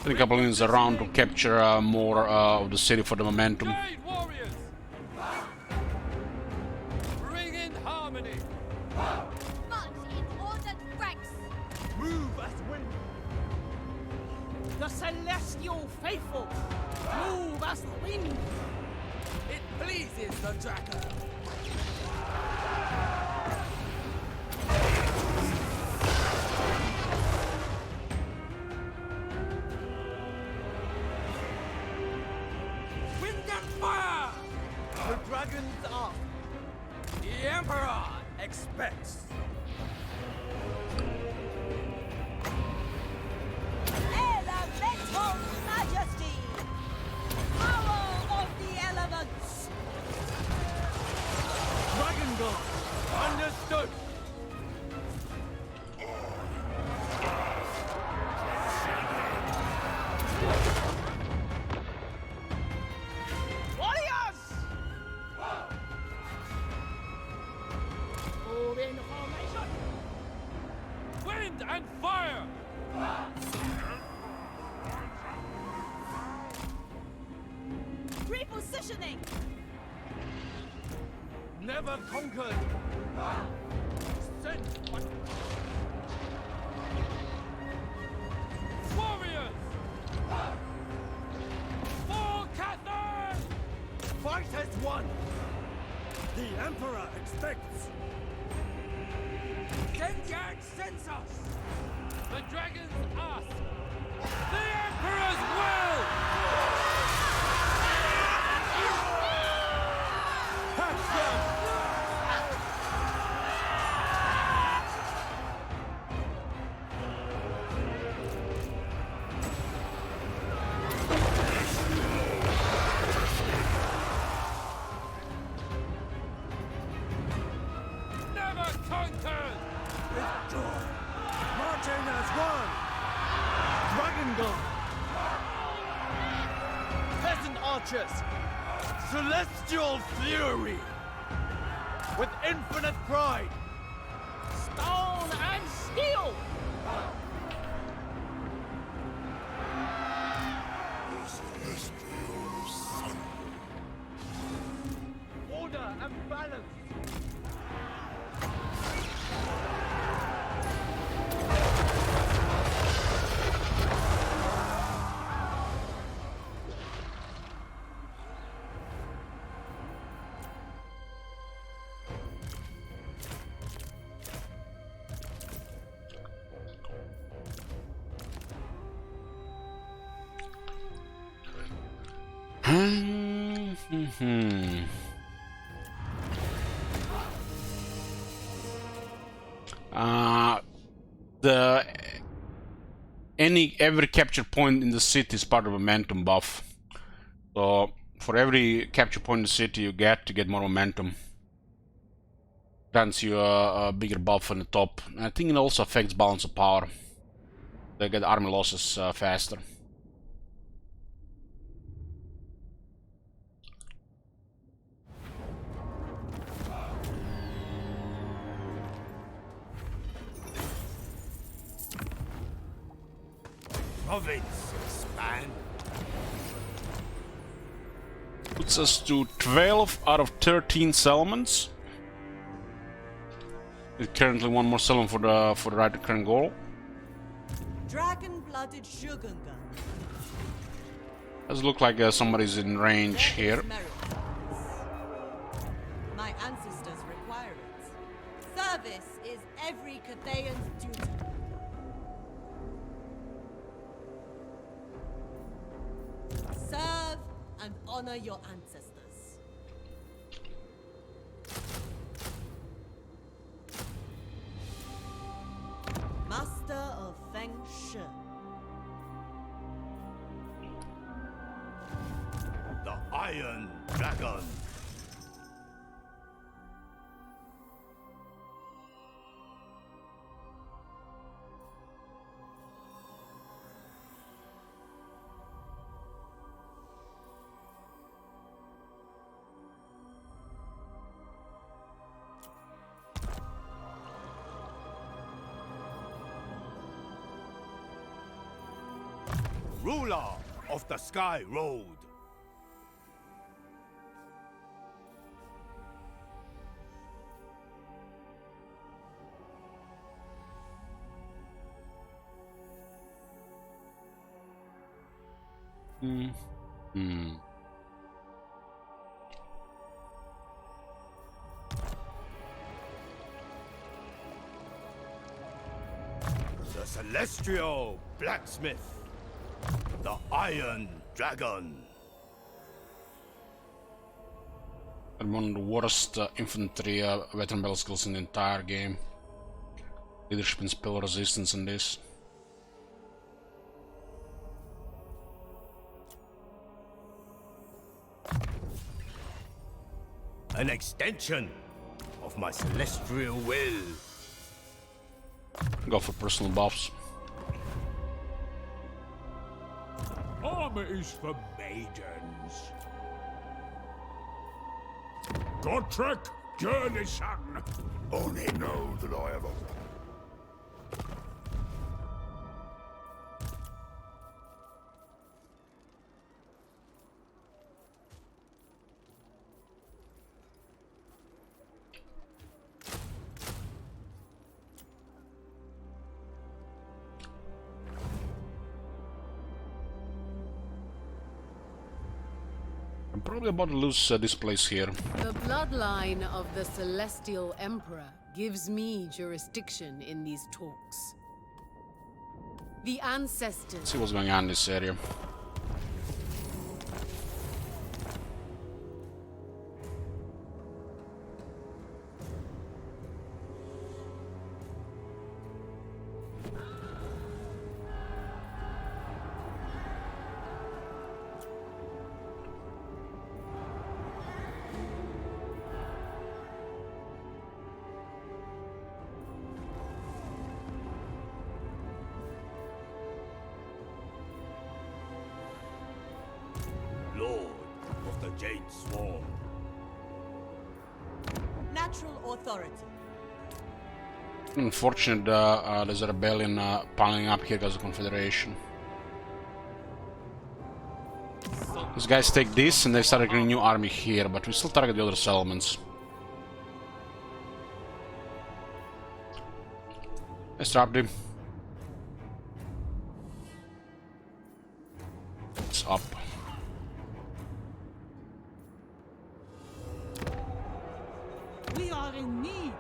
Send a couple units around to capture more of the city for the momentum. Guide warriors! Bring in harmony! March in ordered ranks. Move as wind! The celestial faithful! Move as wind! It pleases the dragon! Wind and fire! The dragons ask! The Emperor expects! Elemental majesty! Power of the elements! Dragon God! Understood! Warriors! Move in formation! Wind and fire! Repositioning! Never conquered! Send what? Warriors! For Cathay! Fight as one! The Emperor expects! Zhejiang sends us! The dragons ask! The Emperor's will! Catch them! Never conquered! Marching as one! Dragon God! Peasant archers! Celestial fury! With infinite pride! Stone and steel! Order and balance! Every capture point in the city is part of a momentum buff. So for every capture point in the city you get more momentum. Grants you a bigger buff on the top. I think it also affects balance of power. They get army losses faster. Province expand. puts us to 12 out of 13 settlements. There's currently one more settlement for the right current goal. Dragon-blooded Shogunga. Does look like somebody's in range here. My ancestors require it. Service is every Cathayan's duty. Serve and honor your ancestors. Master of Feng Shi. The Iron Dragon. Ruler of the Sky Road. The Celestial Blacksmith. The Iron Dragon. And one of the worst infantry veteran battle skills in the entire game. Leadership and spell resistance in this. An extension of my celestial will. Go for personal buffs. Armor is for maidens. Gotrek Journeyson. Only know that I have a... I'm probably about to lose this place here. The bloodline of the Celestial Emperor gives me jurisdiction in these talks. The ancestors... Let's see what's going on in this area. Lord of the Jade Swarm. Natural authority. Unfortunate, there's a rebellion piling up here because of the Confederation. These guys take this and they start getting a new army here, but we still target the other settlements. Let's drop them. It's up. We are in need.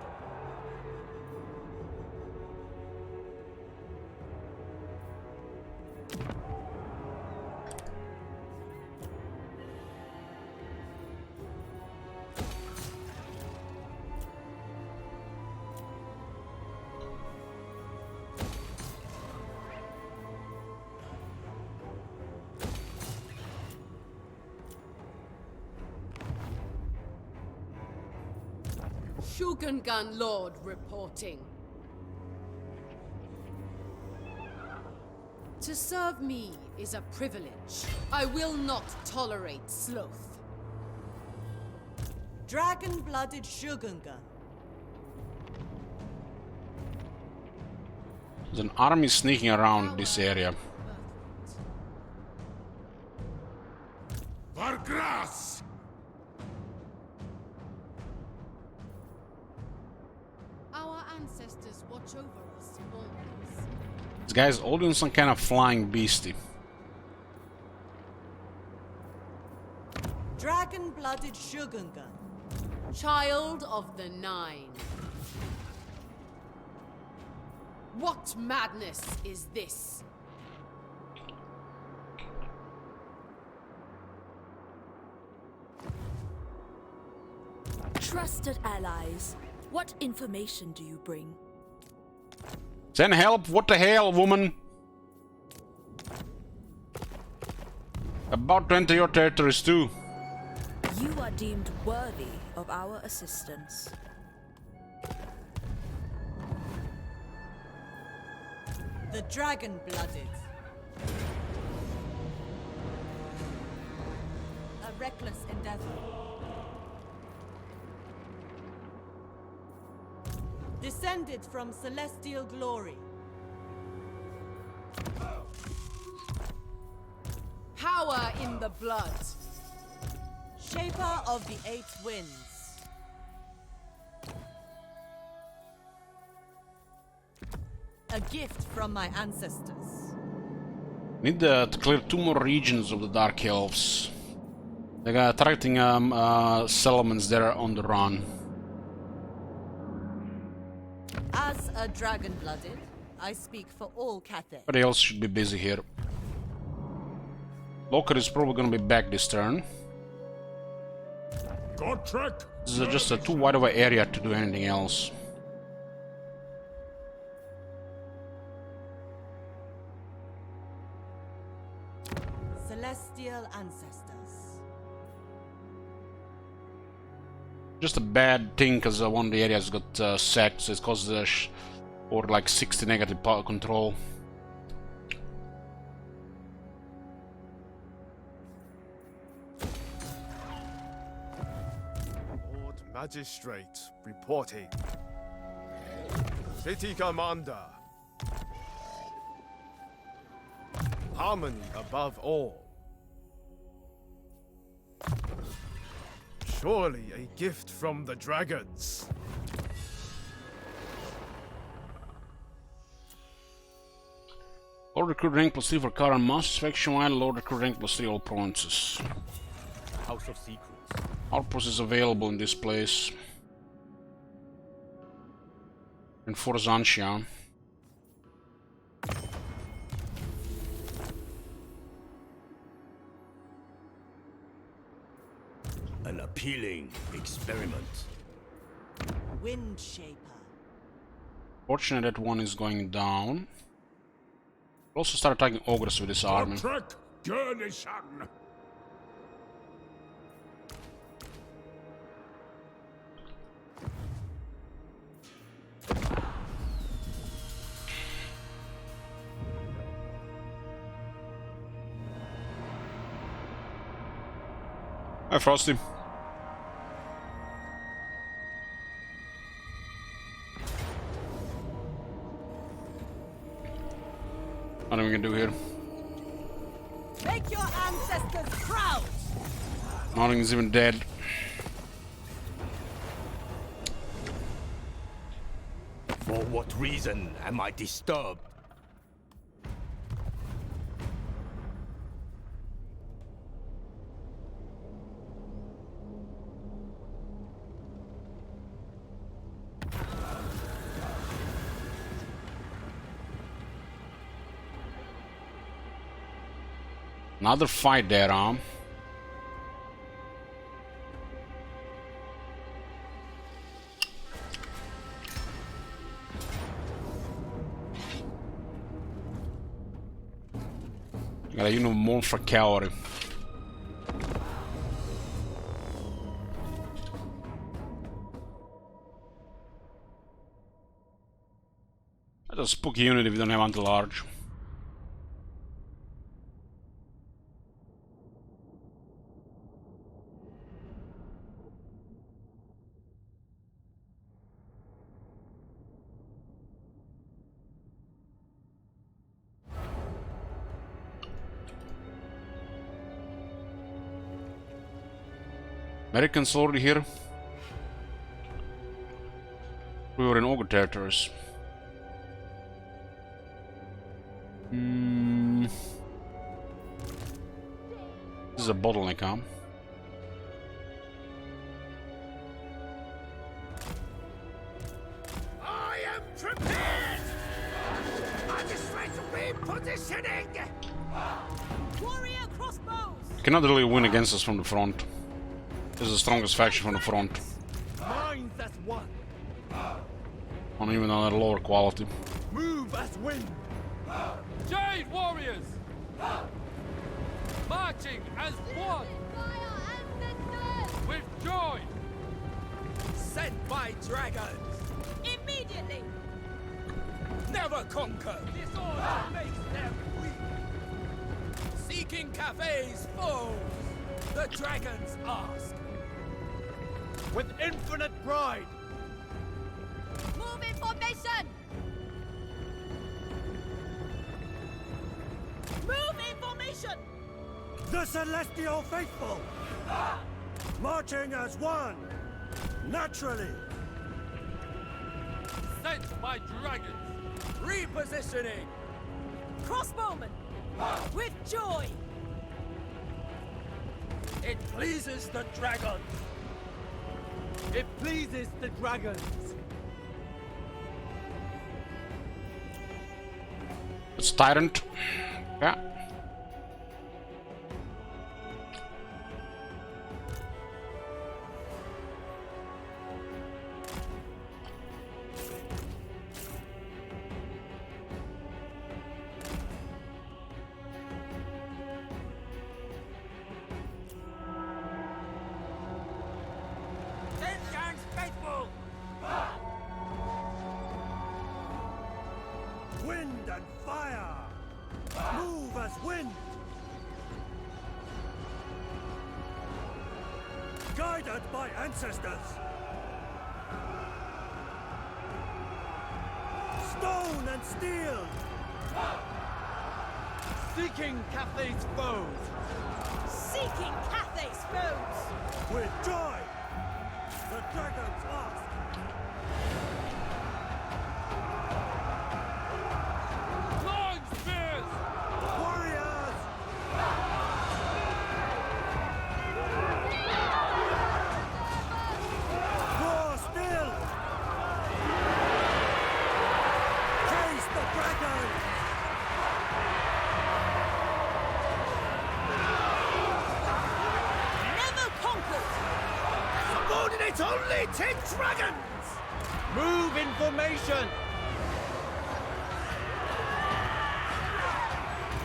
Shogungan Lord reporting. To serve me is a privilege. I will not tolerate sloth. Dragon-blooded Shogunga. There's an army sneaking around this area. Vargras! ancestors watch over us small ones. This guy's holding some kind of flying beastie. Dragon-blooded Shogungan. Child of the Nine. What madness is this? Trusted allies, what information do you bring? Send help! What the hell, woman? About to enter your territories too. You are deemed worthy of our assistance. The dragon-blooded. A reckless endeavor. Descended from celestial glory. Power in the blood. Shaper of the Eight Winds. A gift from my ancestors. Need to clear 2 more regions of the Dark Elves. They're attracting settlements there on the run. As a dragon-blooded, I speak for all Cathay. Everybody else should be busy here. Loker is probably gonna be back this turn. This is just a too wide of an area to do anything else. Celestial ancestors. Just a bad thing because one of the areas got sacked, so it's caused or like 60 negative power control. Lord Magistrate reporting. City Commander. Harmony above all. Surely a gift from the dragons. Lord recruit rank +3 for current Masters faction while Lord recruit rank +3 all provinces. House of Secrets. Outpost is available in this place. In Forzantia. An appealing experiment. Wind Shaper. Fortunate that one is going down. We'll also start attacking ogres with this army. Hi, Frosty. Nothing we can do here. Make your ancestors proud! Nothing is even dead. For what reason am I disturbed? Another fight there, huh? Got a unit more for cavalry. That's a spooky unit if you don't have anti-large. Americans already here. We were in Ogre territories. This is a bottleneck, huh? I am prepared! Magistrates repositioning! Warrior crossbows! Cannot really win against us from the front. This is the strongest faction from the front. Minds as one! And even on a lower quality. Move as wind! Jade warriors! Marching as one! With joy! Sent by dragons! Immediately! Never conquer! Disorder makes them weak! Seeking cafes foes! The dragons ask! With infinite pride! Move in formation! Move in formation! The Celestial Faithful! Marching as one! Naturally! sent by dragons! Repositioning! Crossbowmen! With joy! It pleases the dragons! It pleases the dragons! It's Tyrant. Yeah. Wind and fire! Move as wind! Guided by ancestors! Stone and steel! Seeking Cathay's foes! Seeking Cathay's foes! With joy! The dragons ask! Long spears! Warriors! Roar still! Chase the dragon! Never conquered! Subordinate only to dragons! Move in formation!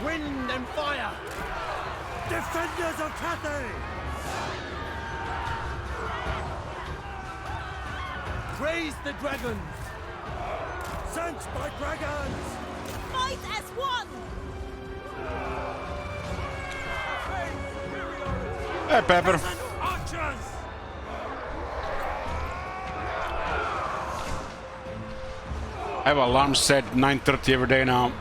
Wind and fire! Defenders of Cathay! Praise the dragons! Sent by dragons! Fight as one! Hey, Pepper. Archers! I have alarm set 9:30 every day now.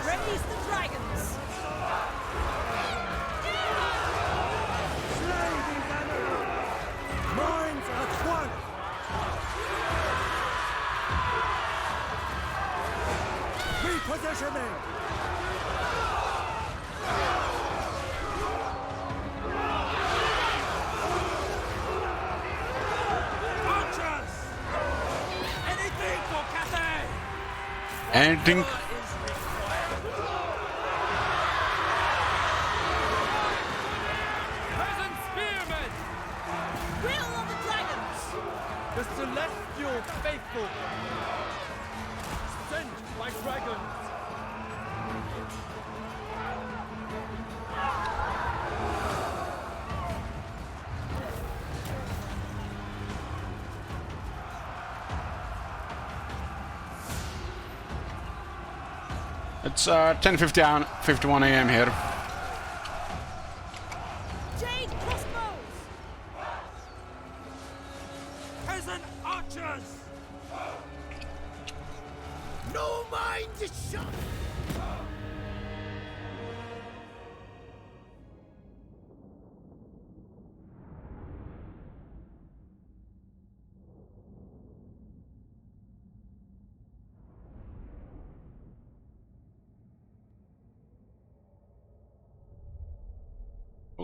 Raise the dragons! Slay these animals! Minds at one! Repositioning! Archers! Anything for Cathay! Anything? Peasant spearmen! Will of the dragons! The Celestial Faithful! Sent by dragons! It's 10:51 a.m. here. Jade crossbows! Peasant archers! No mind to shut!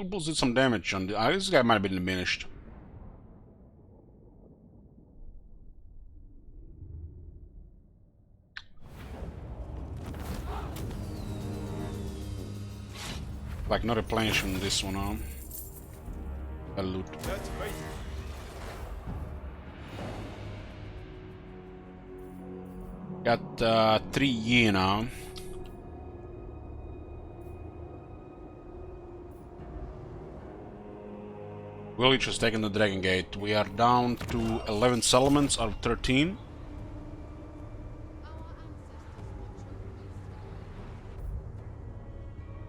Bulbos did some damage on the... this guy might have been diminished. Like, not replenishing this one, huh? A loot. Got 3 yen now. Village has taken the Dragon Gate. We are down to 11 settlements out of 13.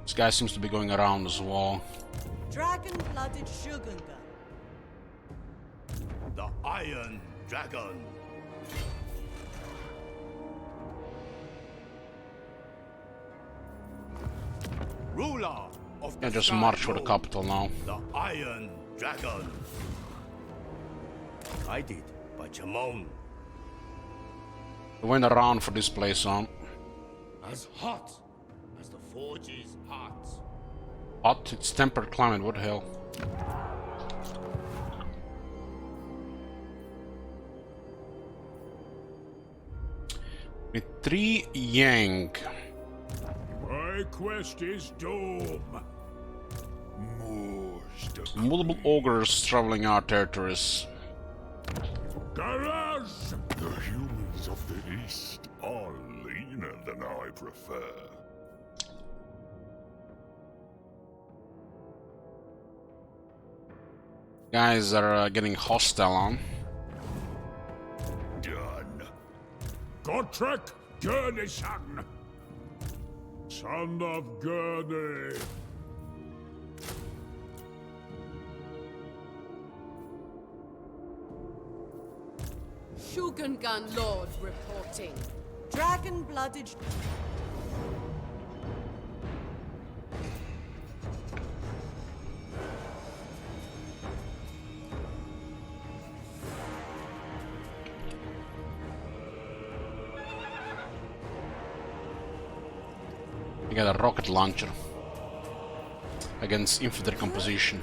This guy seems to be going around as well. Dragon-blooded Shogunga. The Iron Dragon. Ruler of the Yeah, just Sky march for the Road, capital now. The Iron Dragon. Guided by Jamon. We went around for this place, huh? As hot as the forge's heart. Hot? It's temperate climate, what the hell? With 3 yang. My quest is doomed. Multiple ogres traveling our territories. Garage! The humans of the East are leaner than I prefer. Guys are getting hostile on. Done. Gotrek Gurnishan! Son of Gurney! Shogungan Lord reporting. Dragon-blooded... You got a rocket launcher against infantry composition.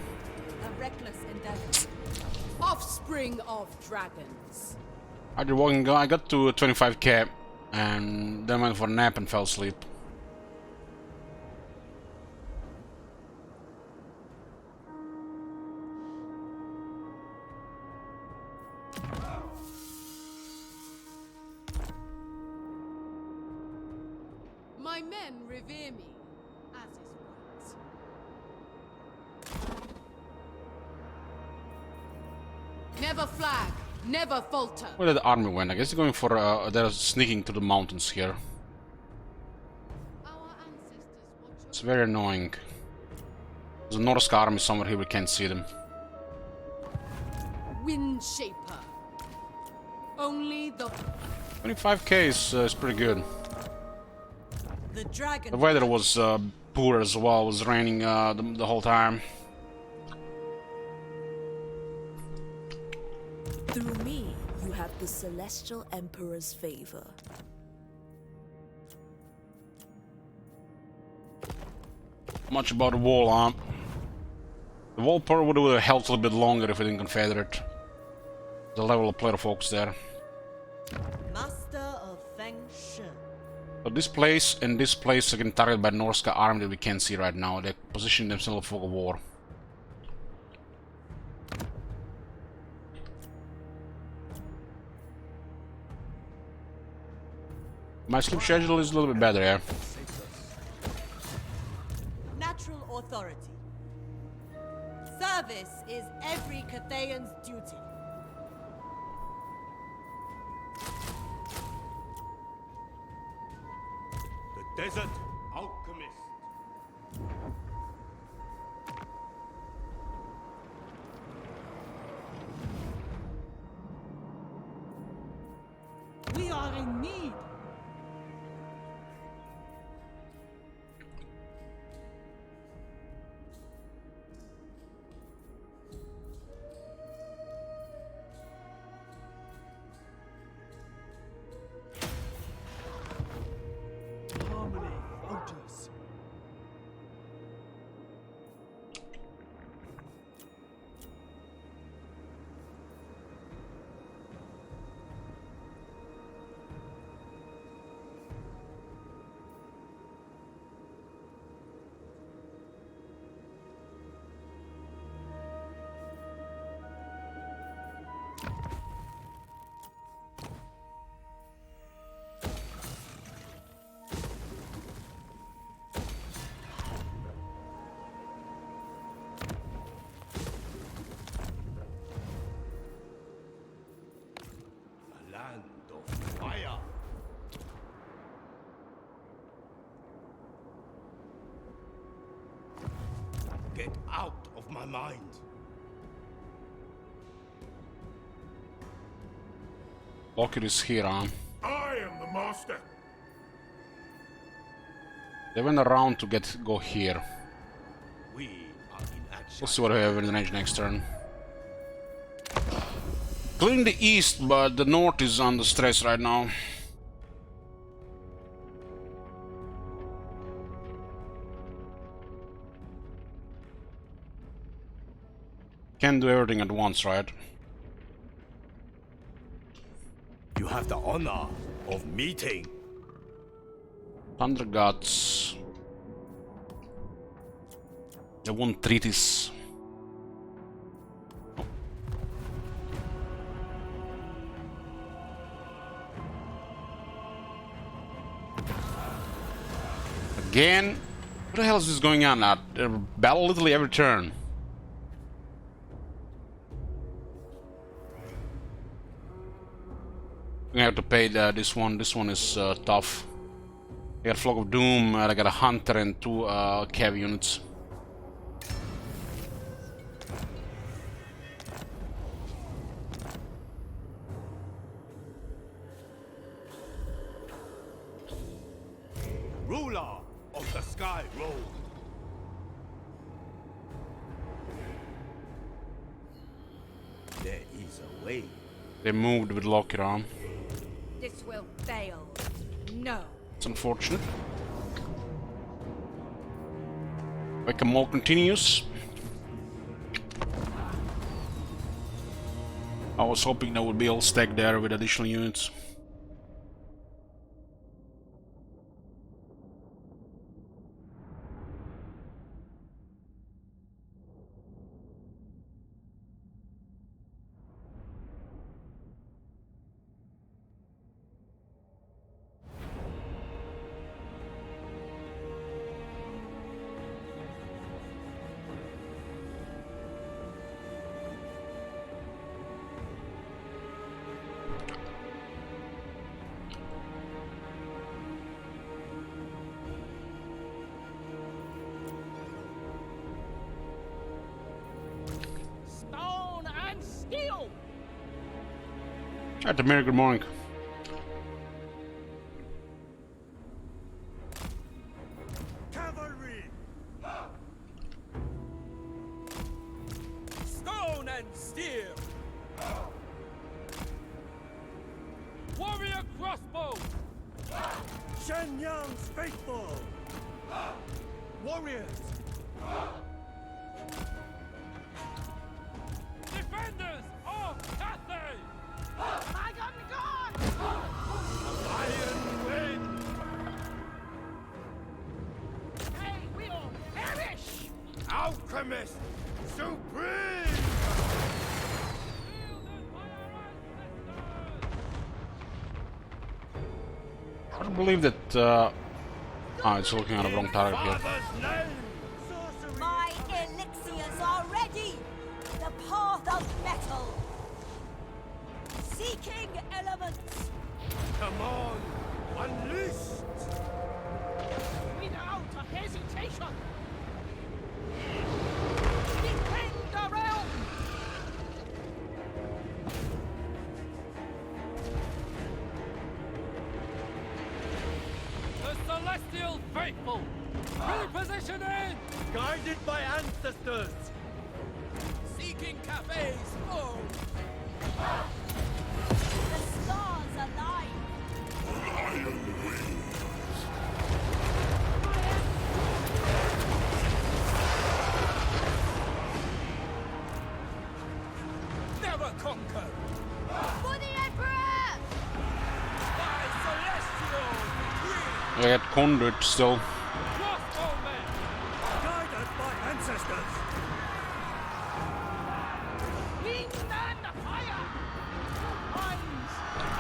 A reckless endeavor. Offspring of dragons. I did walking. I got to 25k and then went for a nap and fell asleep. My men revere me, as is right. Never flag, never falter. Where did the army went? I guess they're going for. They're sneaking to the mountains here. It's very annoying. There's a Norsk army somewhere here. We can't see them. Wind Shaper. Only the 25k is pretty good. The dragon... The weather was poor as well. It was raining the whole time. Through me, you have the Celestial Emperor's favor. Much about the wall, huh? The wall probably would have held a little bit longer if it didn't Confederate. The level of player folks there. Master of Feng Shi. So this place and this place are getting targeted by Norsk army that we can't see right now. They're positioning themselves for fog of war. My sleep schedule is a little bit better, yeah. Natural authority. Service is every Cathayan's duty. The Desert Alchemist. We are in need. Get out of my mind. Lockett is here, huh? I am the master. They went around to go here. We are in action. We'll see what we have in the next turn. Clean the east, but the north is under stress right now. Can't do everything at once, right? You have the honor of meeting. Thunder Gods. They want treaties. Again? What the hell is this going on now? They're battle literally every turn. We have to pay this one. This one is tough. I got a Flock of Doom, I got a Hunter and 2 Cav units. Ruler of the Sky Road. There is a way. They moved with Lockett on. This will fail. No. It's unfortunate. Whack-a-mole continues. I was hoping that would be all stacked there with additional units. Alright, Demir, good morning. Cavalry! Stone and steel! Warrior crossbow! Shenyang's faithful! Warriors! Defenders of Cathay! I got gone! Iron wind! They will perish! Alchemist supreme! I don't believe that. Oh, it's looking at the wrong target here. My elixirs are ready! The path of metal! Seeking elements! Come on! Unleashed! Without a hesitation! Defend the realm! The Celestial Faithful! Repositioning! Guided by ancestors! Seeking cafes full! The stars align! Iron wings. Never conquer! For the Emperor! By celestial decree! I got Conduit still. Crossbowmen! Guided by ancestors! Wind and fire! Minds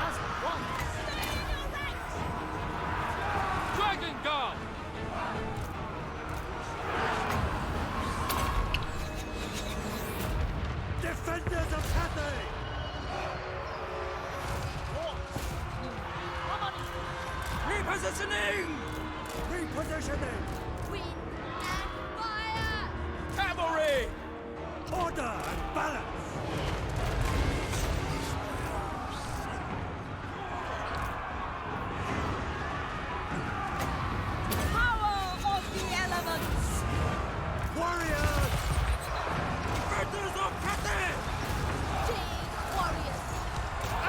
as one! Stay erect! Dragon Guard! Defenders of Cathay! Repositioning! Repositioning! Wind and fire! Order and balance! Power of the elements! Warriors! Defenders of Cathay! Team warriors!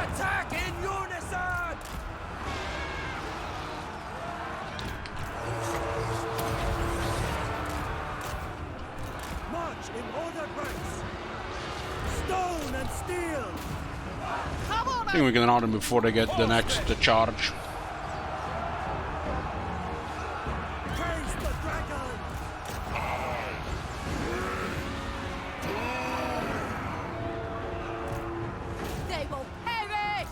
Attack in unison! March in ordered ranks! Stone and steel! I think we can out them before they get the next charge. Praise the dragon! They will perish!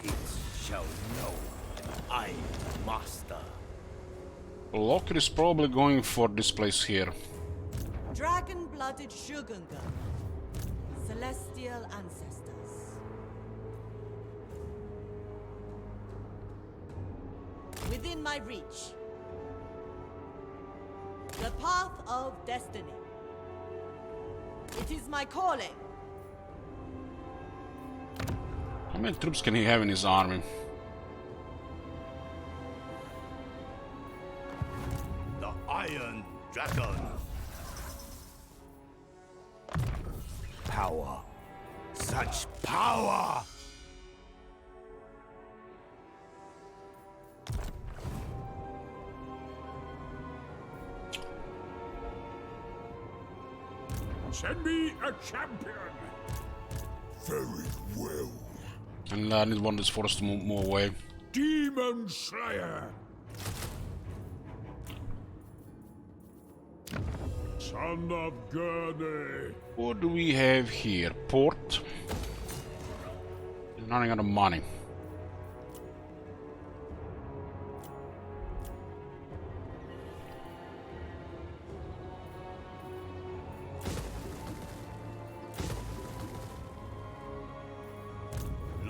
It shall know I am master. Lockett is probably going for this place here. Dragon-blooded Shogungan. Celestial ancestors. Within my reach. The path of destiny. It is my calling. How many troops can he have in his army? The Iron Dragon. Power. Such power! Send me a champion. Very well. And I need one that's forced to move more away. Demon Slayer. Son of Gurney. What do we have here? Port. Running out of money.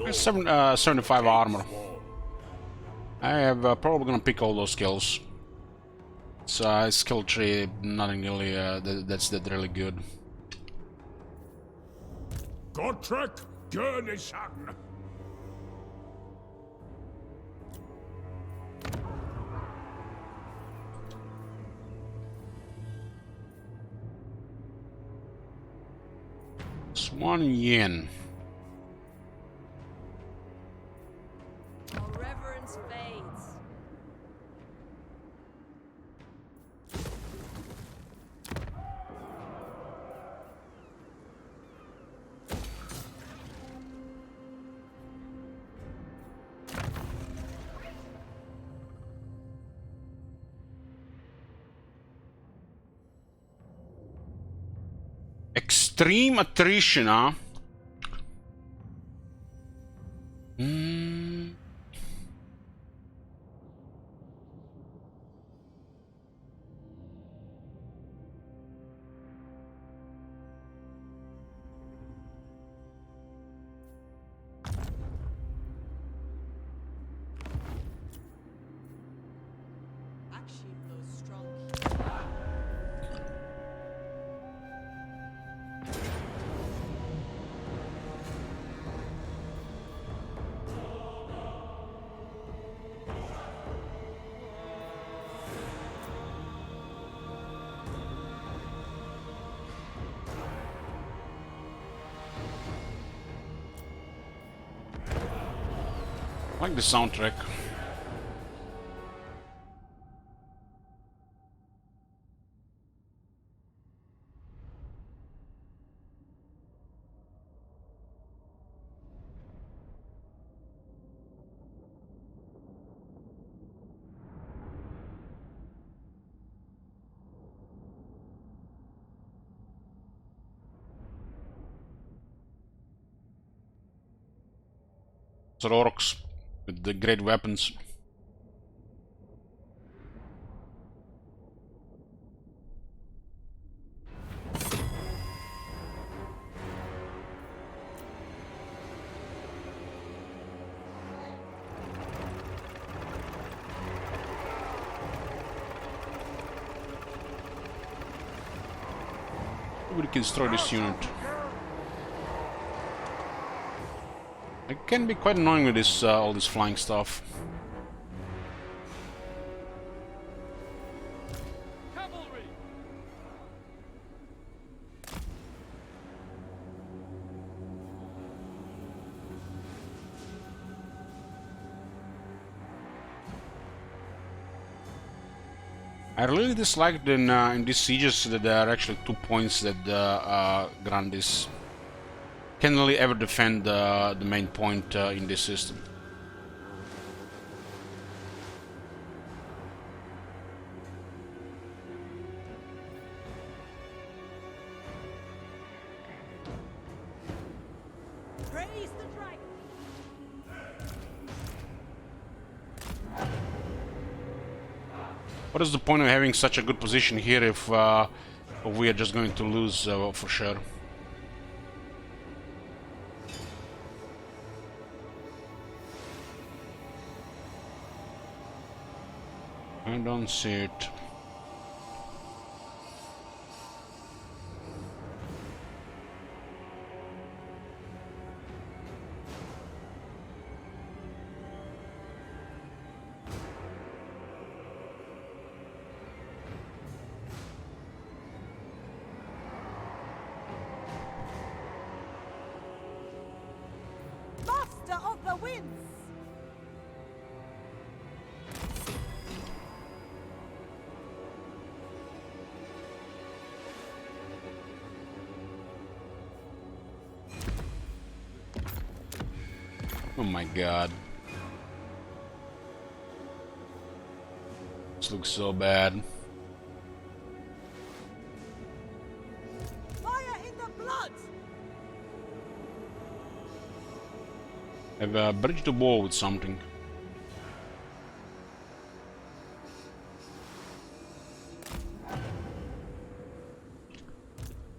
There's 75 armor. I have probably gonna pick all those skills. It's skill tree, nothing really that's really good. Gotrek Gurneyson. Swan Yen. Our reverence fades. Extreme attrition, huh? Action blows strong. I like the soundtrack. orcs with the great weapons. We can destroy this unit. It can be quite annoying with this all this flying stuff. Cavalry. I really disliked in these sieges that there are actually 2 points that Grandis can only ever defend the main point in this system. Praise the dragon. What is the point of having such a good position here if we are just going to lose for sure? I don't see it. Master of the winds. Oh my god. This looks so bad. Fire in the blood. I've bridged the wall with something.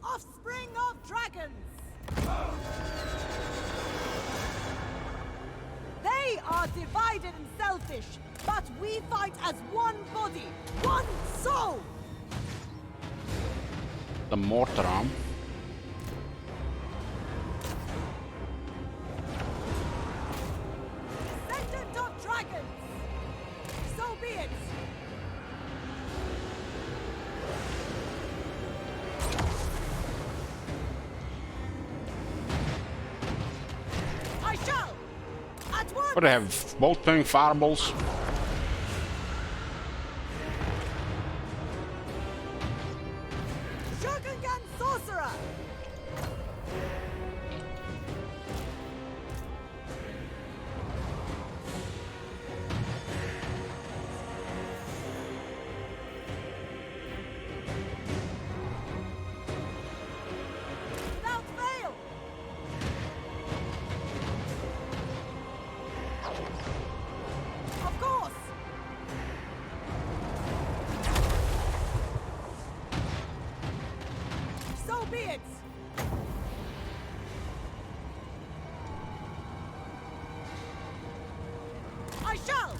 Offspring of dragons. They are divided and selfish, but we fight as one body, one soul. The mortar arm. Descendant of dragons. So be it. I shall. At once. But I have both playing fireballs. Shogungan sorcerer. Without fail. Of course. So be it. I shall.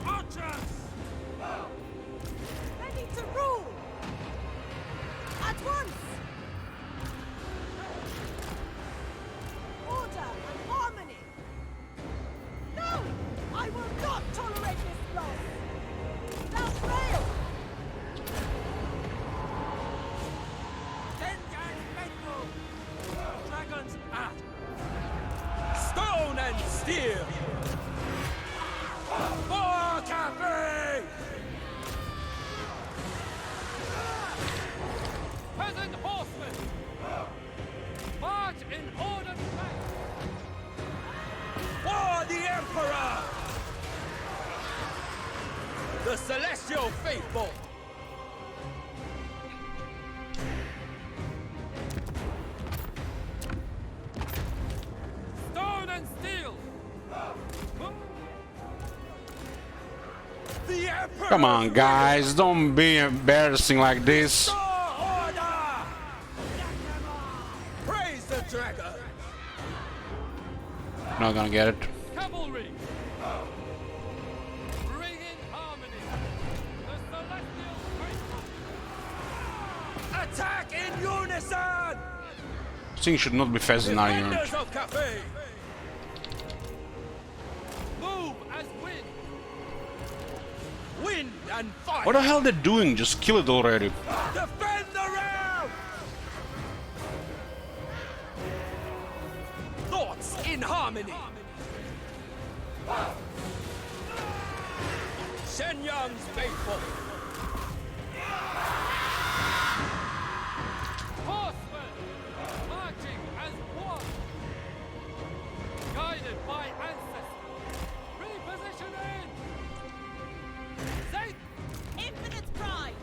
Archers. Ready to rule. At once. Order and harmony. No! I will not tolerate this loss! Without fail! Tengan faithful. Dragons at. Stone and steel. For cafe. Peasant horsemen. March in ordered rank. For the Emperor! The Celestial Faithful! The Emperor! Come on, guys, don't be embarrassing like this. Order! Praise the dragon! Not gonna get it. Cavalry! Bring in harmony! The celestial faithful! Attack in unison! This thing should not be fast in our unit. Defenders of Cathay! Move as wind! Wind and fire! What the hell they're doing? Just kill it already. Defend the realm! Thoughts in harmony! Shen Yang's faithful! Horsemen! Marching as one! Guided by ancestors! Repositioning! Say Infinite pride!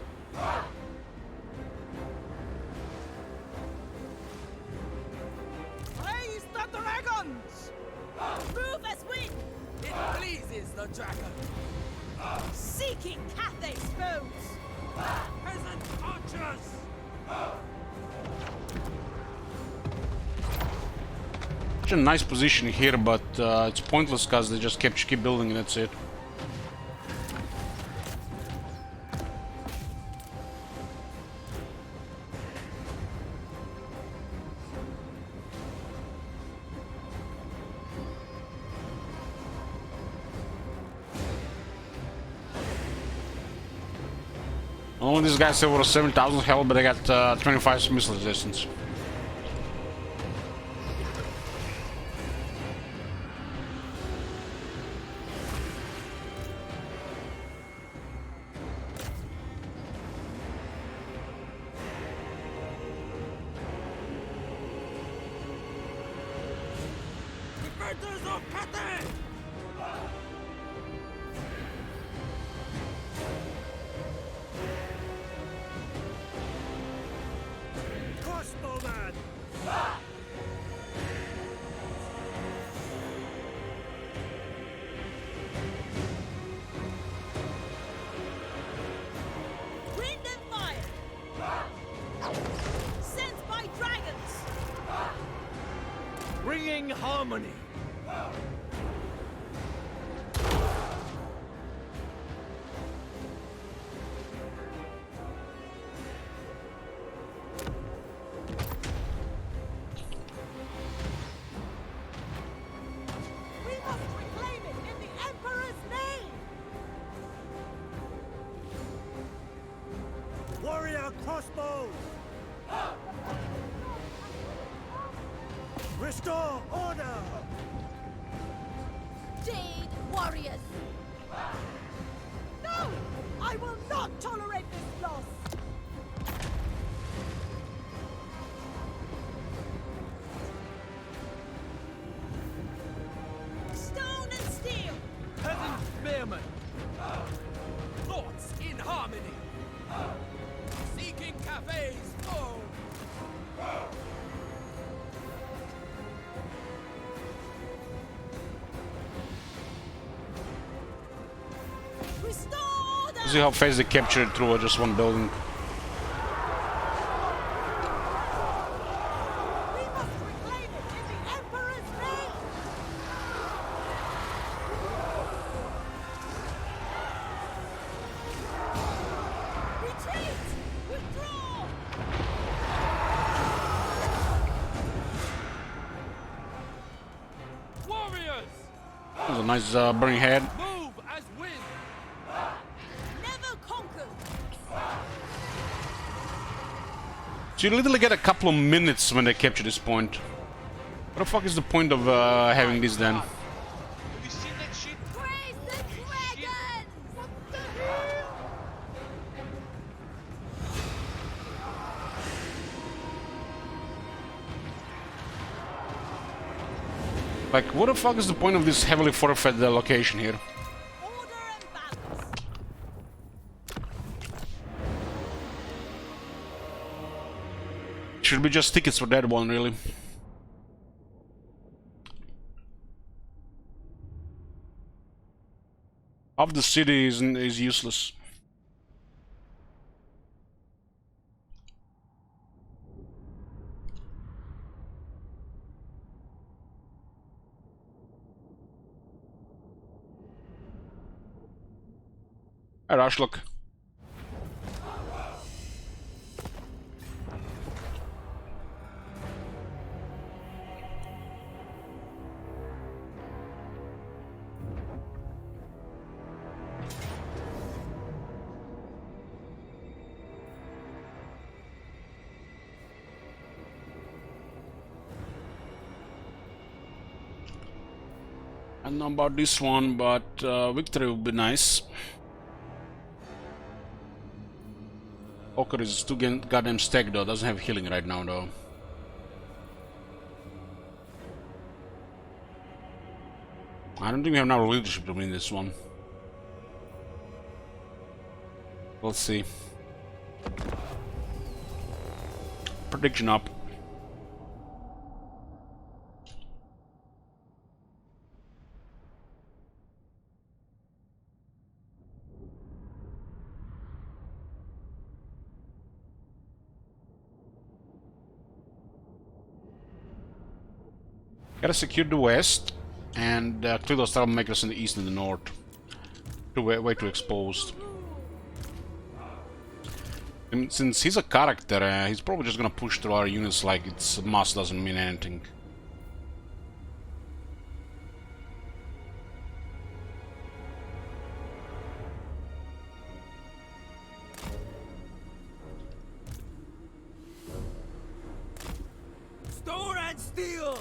Praise the dragons! Move as wind! It pleases the dragon! Seeking Cathay's foes! Peasant archers! Such a nice position here, but it's pointless because they just keep building and that's it. Only these guys have over 7,000 health, but they got 25 missile resistance. Defenders of Cathay! Crossbowman! Wind and fire! Sent by dragons! Bringing harmony! We must reclaim it in the Emperor's name! Warrior crossbow! Restore order! Jade warriors! No! I will not tolerate this loss! Stone and steel! Peasant spearmen! Thoughts in harmony! Seeking Cathay's foe! Restore order! See how fast they capture it through just one building. We must reclaim it in the Emperor's name! Retreat! Withdraw! warriors! That was a nice burning head. Move as wind! Never conquered! So you literally get a couple of minutes when they capture this point. What the fuck is the point of having this then? Have you seen that shit? Praise the dragons! What the hell? Like, what the fuck is the point of this heavily fortified location here? Order and balance! Should be just tickets for that one, really. Half the city is useless. Hey, Rashlock. I don't know about this one, but victory would be nice. Poker is too goddamn stacked though, doesn't have healing right now though. I don't think we have enough leadership to win this one. Let's see. Prediction up. Gotta secure the west and clear those troublemakers in the east and the north. Way too exposed. And since he's a character, he's probably just gonna push through our units like its mass doesn't mean anything. Stone and steel!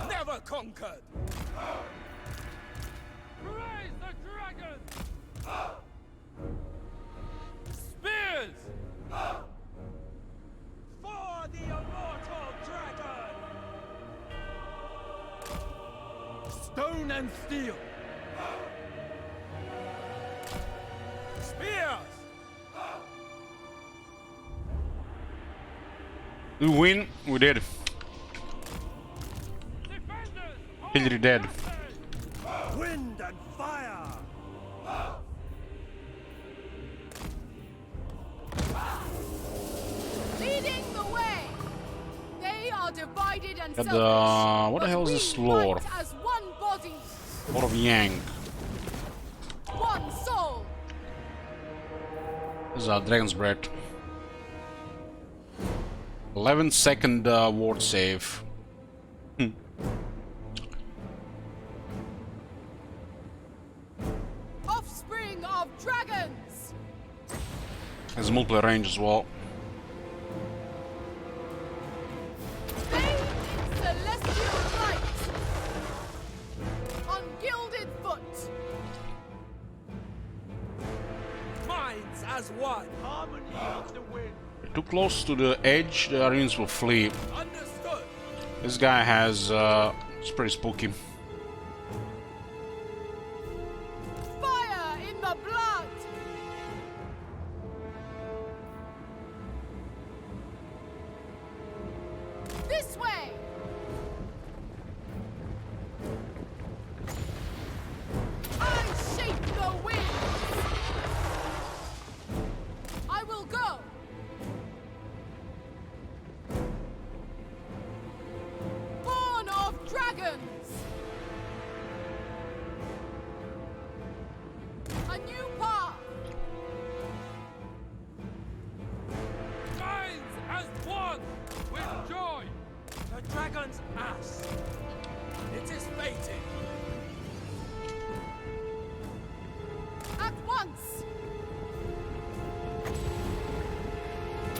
Never conquered! Raise the dragon! Spears! For the immortal dragon! Stone and steel! Spears! We win, we did. Hillary dead. Wind and fire! Leading the way! They are divided and Got selfish. what the hell is but this we lore? fight as one body, Lord of Yang. one soul. This is Dragon's Breath. 11-second ward save. Offspring of dragons! Has multiple range as well. Bathed in celestial light! On gilded foot! Minds as one! Harmony of the wind! Too close to the edge, the Arians will flee. Understood! This guy has, it's pretty spooky. Fire in the blood! This way! I shape the winds! I will go! Born of dragons! A new path! Minds as one! With joy! The dragon's ass! It is fated! At once!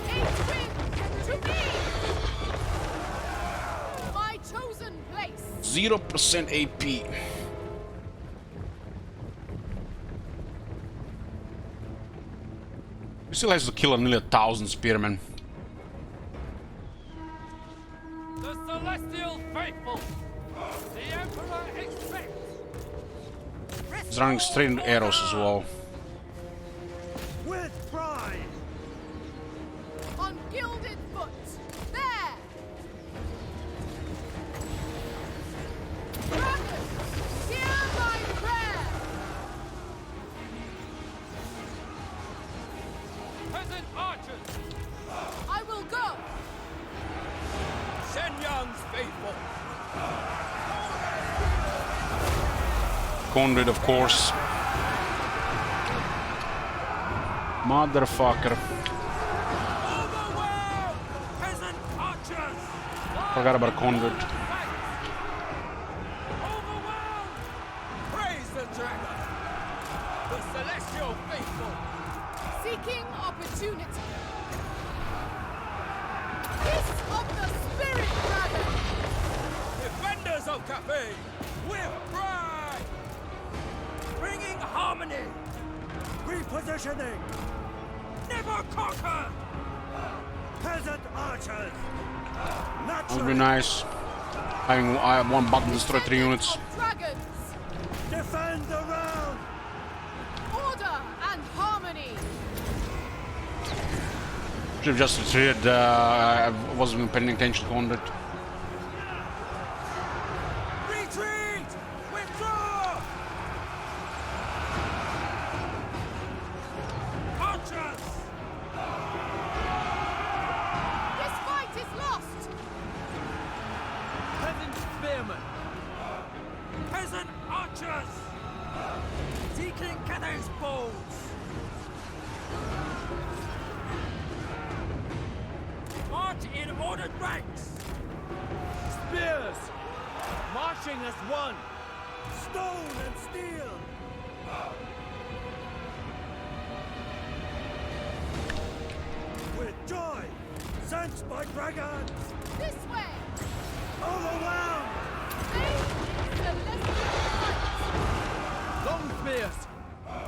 Eight winds to me! My chosen place! 0% AP. He still has to kill nearly 1,000 spearmen. The celestial faithful! The Emperor expects! He's running straight into arrows as well. With pride! On gilded foot! There! Dragon, hear my prayer! conduit, of course. Motherfucker. Peasant archers! Forgot about conduit. Overwhelmed! Praise the dragon! The celestial faithful! Seeking opportunity. Kiss of the spirit dragon. Defenders of Cafe! With pride! Bringing harmony! Repositioning! Never conquer! Peasant archers! That would be nice. I have one button to destroy 3 units. Of dragons. Defend the round! Order and harmony. Should have just retreated. I wasn't paying attention to conduit. Retreat! Withdraw! Archers! This fight is lost. Peasant spearmen! Peasant archers! Seeking Catay's bows! March in ordered ranks! Spears! Marching as one! Stone and steel! With joy! Sent by dragons! This way. Overwhelmed! Face celestial light. Long spears!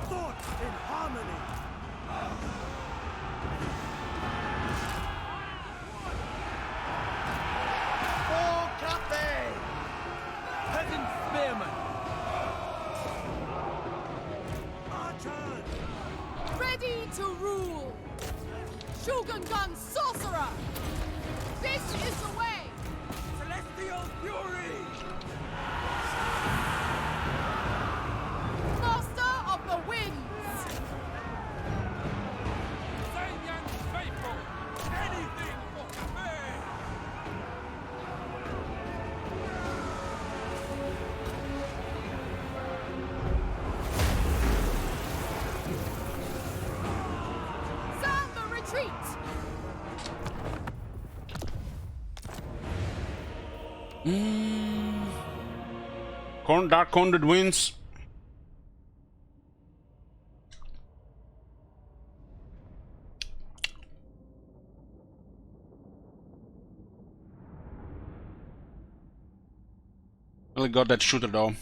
Thoughts in harmony! For Cathay! Peasant spearmen! Archers! Ready to rule. Shogungan sorcerer. This is the way. Celestial fury! Master of the winds. Zanyan faithful! Anything for Cafe! Sound the retreat. Dark Conduit wins. Really got that shooter though.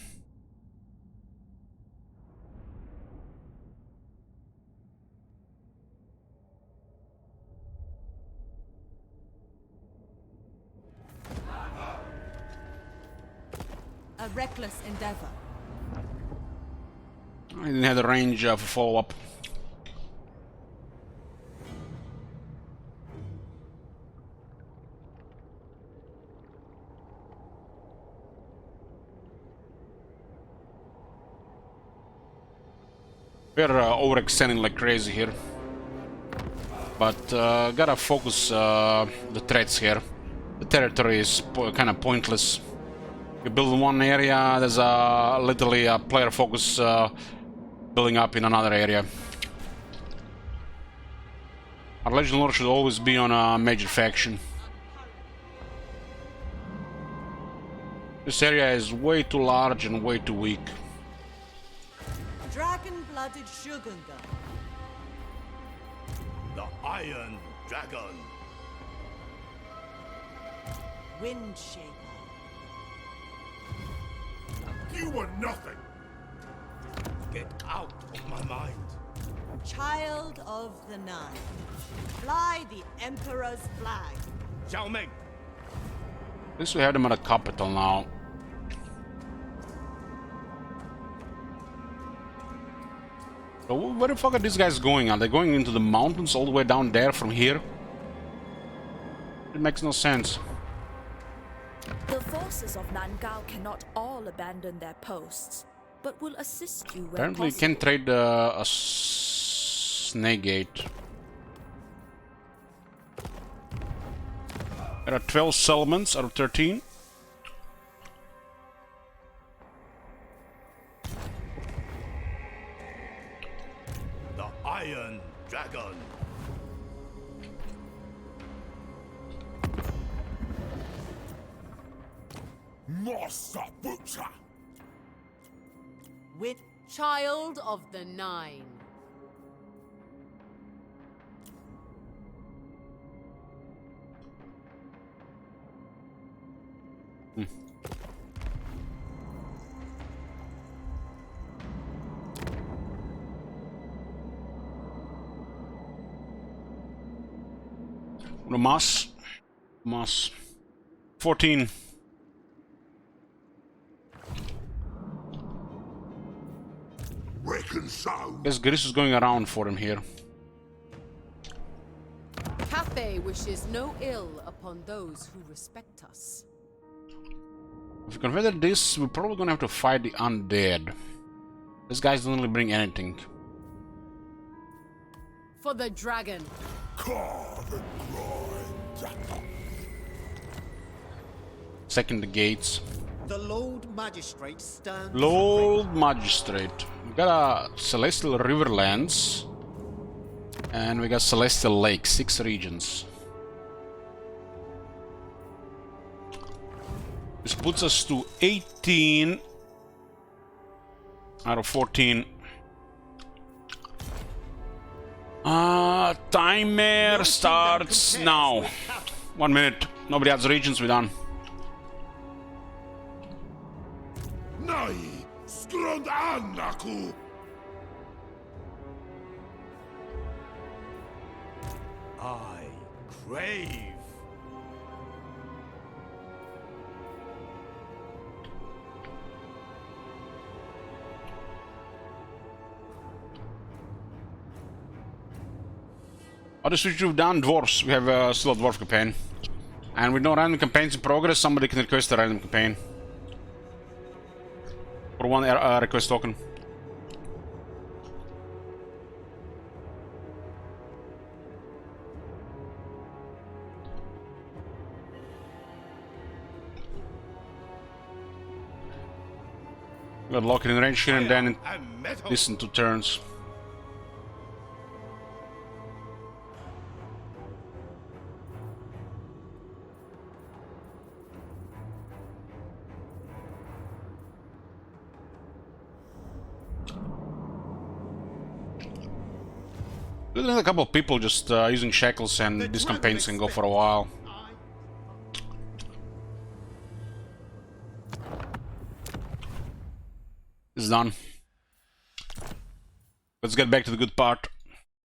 A reckless endeavor. I didn't have the range for follow-up. We're overextending like crazy here. But gotta focus the threats here. The territory is kind of pointless. You build in one area, there's literally a player focus building up in another area. Our Legion Lord should always be on a major faction. This area is way too large and way too weak. Dragon-blooded Shogungan. The Iron Dragon! Windshaper. You were nothing! Get out of my mind! Child of the Nine. Fly the Emperor's flag. Zhao Meng! At least we have them at a capital now. So where the fuck are these guys going? Are they going into the mountains all the way down there from here? It makes no sense. The forces of Nangao cannot all abandon their posts, but will assist you where Apparently you possible. can trade a snake gate. There are 12 settlements out of 13. Iron Dragon. Master Butcher. With Child of the Nine. The Mass. 14. Reckon so. Guess Gris is going around for him here. Cathay wishes no ill upon those who respect us. If we consider this, we're probably gonna have to fight the undead. These guys don't really bring anything. For the dragon. Carve and grind. Second the gates. The Lord Magistrate stands. Lord Magistrate. We got a Celestial Riverlands. And we got Celestial Lake, 6 regions. This puts us to 18 out of 14. Timer starts now. 1 minute. Nobody adds regions, we're done. Nay, skrund annaku. I crave. Other switch we've done, dwarves. We have still a dwarf campaign. And with no random campaigns in progress, somebody can request a random campaign. For 1 request token. We'll lock it in range here and then listen to turns. There's a couple of people just using shackles, and these campaigns can go for a while. It's done. Let's get back to the good part.